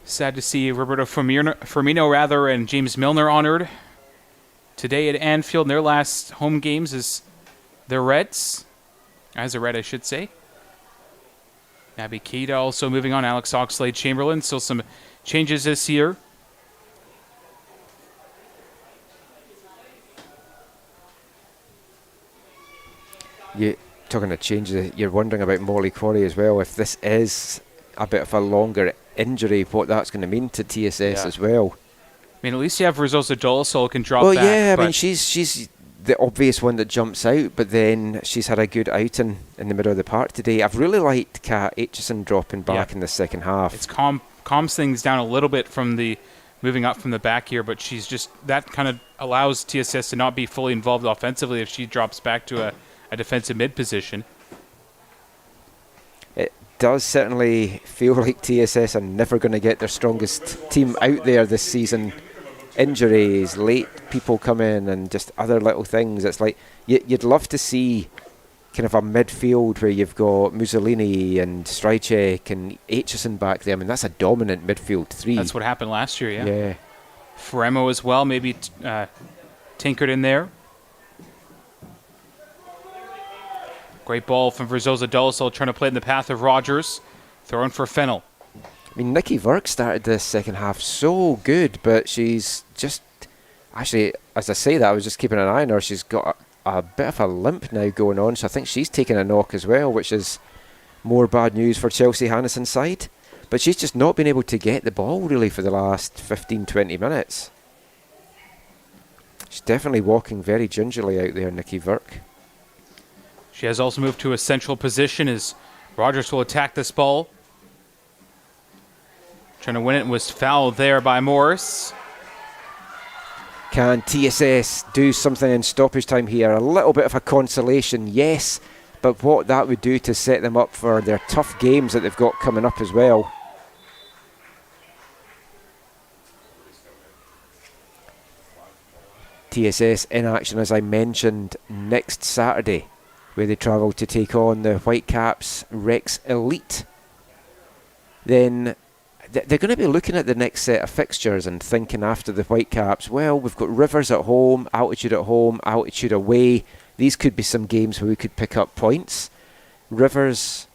S1: Sad to see Roberto Firmino and James Milner honored today at Anfield in their last home games as the Reds. As a Red, I should say. Abby Keita also moving on. Alex Oxlade-Chamberlain. Still some changes this year.
S2: You talking of changes, you're wondering about Molly Quarry as well. If this is a bit of a longer injury, what that's going to mean to TSS as well.
S1: I mean, at least you have Rososa Dolasol can drop back.
S2: Well, yeah, I mean, she's the obvious one that jumps out, but then she's had a good outing in the middle of the park today. I've really liked Kat Aitchison dropping back in the second half.
S1: It's calms things down a little bit from the moving up from the back here, but she's just, that kind of allows TSS to not be fully involved offensively if she drops back to a defensive mid position.
S2: It does certainly feel like TSS are never going to get their strongest team out there this season. Injuries, late people come in, and just other little things. It's like you'd love to see kind of a midfield where you've got Mussolini and Strycek and Aitchison back there. I mean, that's a dominant midfield three.
S1: That's what happened last year, yeah.
S2: Yeah.
S1: Fremo as well, maybe tinkered in there. Great ball from Verzosa Dulcel, trying to play in the path of Rogers. Throwing for Fennell.
S2: I mean, Nikki Virk started the second half so good, but she's just... Actually, as I say that, I was just keeping an eye on her. She's got a bit of a limp now going on, so I think she's taken a knock as well, which is more bad news for Chelsea Hannison's side. But she's just not been able to get the ball, really, for the last 15-20 minutes. She's definitely walking very gingerly out there, Nikki Virk.
S1: She has also moved to a central position as Rogers will attack this ball. Trying to win it, and was fouled there by Morris.
S2: Can TSS do something in stoppage time here? A little bit of a consolation, yes, but what that would do to set them up for their tough games that they've got coming up as well. TSS in action, as I mentioned, next Saturday, where they travel to take on the Whitecaps Rex Elite. Then they're going to be looking at the next set of fixtures and thinking after the Whitecaps, well, we've got Rivers at home, Altitude away. These could be some games where we could pick up points. Rivers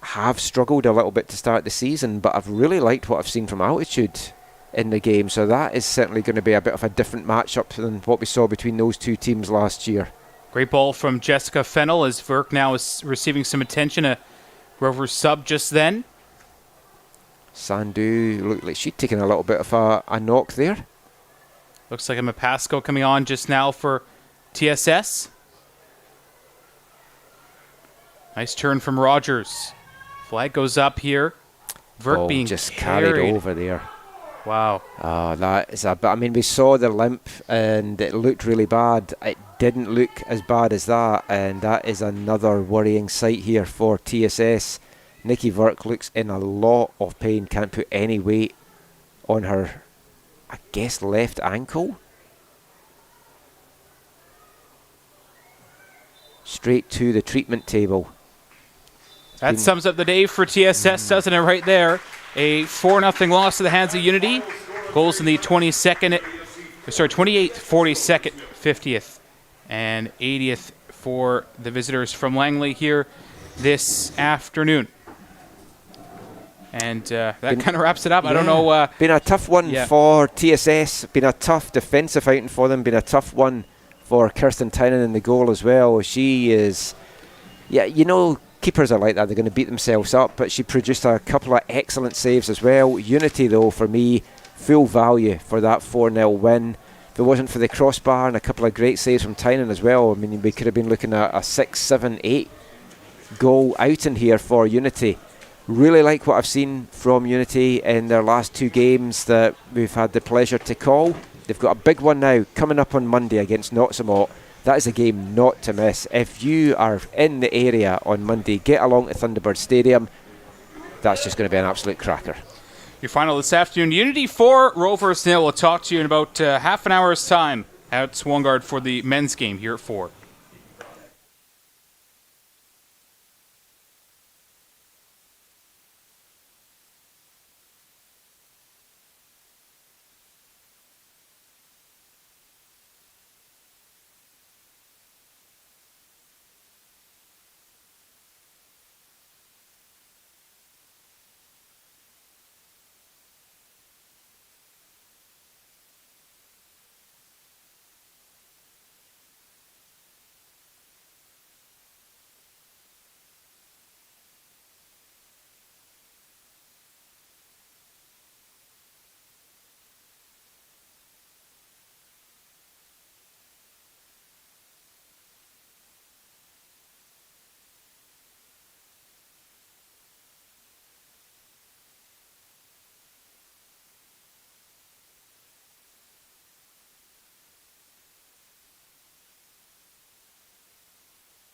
S2: have struggled a little bit to start the season, but I've really liked what I've seen from Altitude in the game, so that is certainly going to be a bit of a different matchup than what we saw between those two teams last year.
S1: Great ball from Jessica Fennell as Virk now is receiving some attention. A Rovers sub just then.
S2: Sandu looked like she'd taken a little bit of a knock there.
S1: Looks like a Mapasco coming on just now for TSS. Nice turn from Rogers. Flag goes up here. Virk being
S2: just carried over there.
S1: Wow.
S2: That is I mean, we saw the limp and it looked really bad. It didn't look as bad as that, and that is another worrying sight here for TSS. Nikki Virk looks in a lot of pain, can't put any weight on her, I guess, left ankle. Straight to the treatment table.
S1: That sums up the day for TSS, doesn't it, right there? A 4-0 loss to the hands of Unity. Goals in the 28th, 42nd, 50th, and 80th for the visitors from Langley here this afternoon. And that kind of wraps it up. Yeah. I don't know.
S2: Been a tough one for TSS. Been a tough defensive outing for them. Been a tough one for Kirsten Tynan in the goal as well. She is, keepers are like that. They're going to beat themselves up. But she produced a couple of excellent saves as well. Unity, though, for me, full value for that 4-0 win. If it wasn't for the crossbar and a couple of great saves from Tynan as well, I mean, we could have been looking at a 6, 7, 8 goal outing here for Unity. Really like what I've seen from Unity in their last two games that we've had the pleasure to call. They've got a big one now coming up on Monday against Notsamot. That is a game not to miss. If you are in the area on Monday, get along to Thunderbird Stadium. That's just going to be an absolute cracker.
S1: Your final this afternoon, Unity 4, Rovers 0. We'll talk to you in about half an hour's time at Swangard for the men's game here at 4.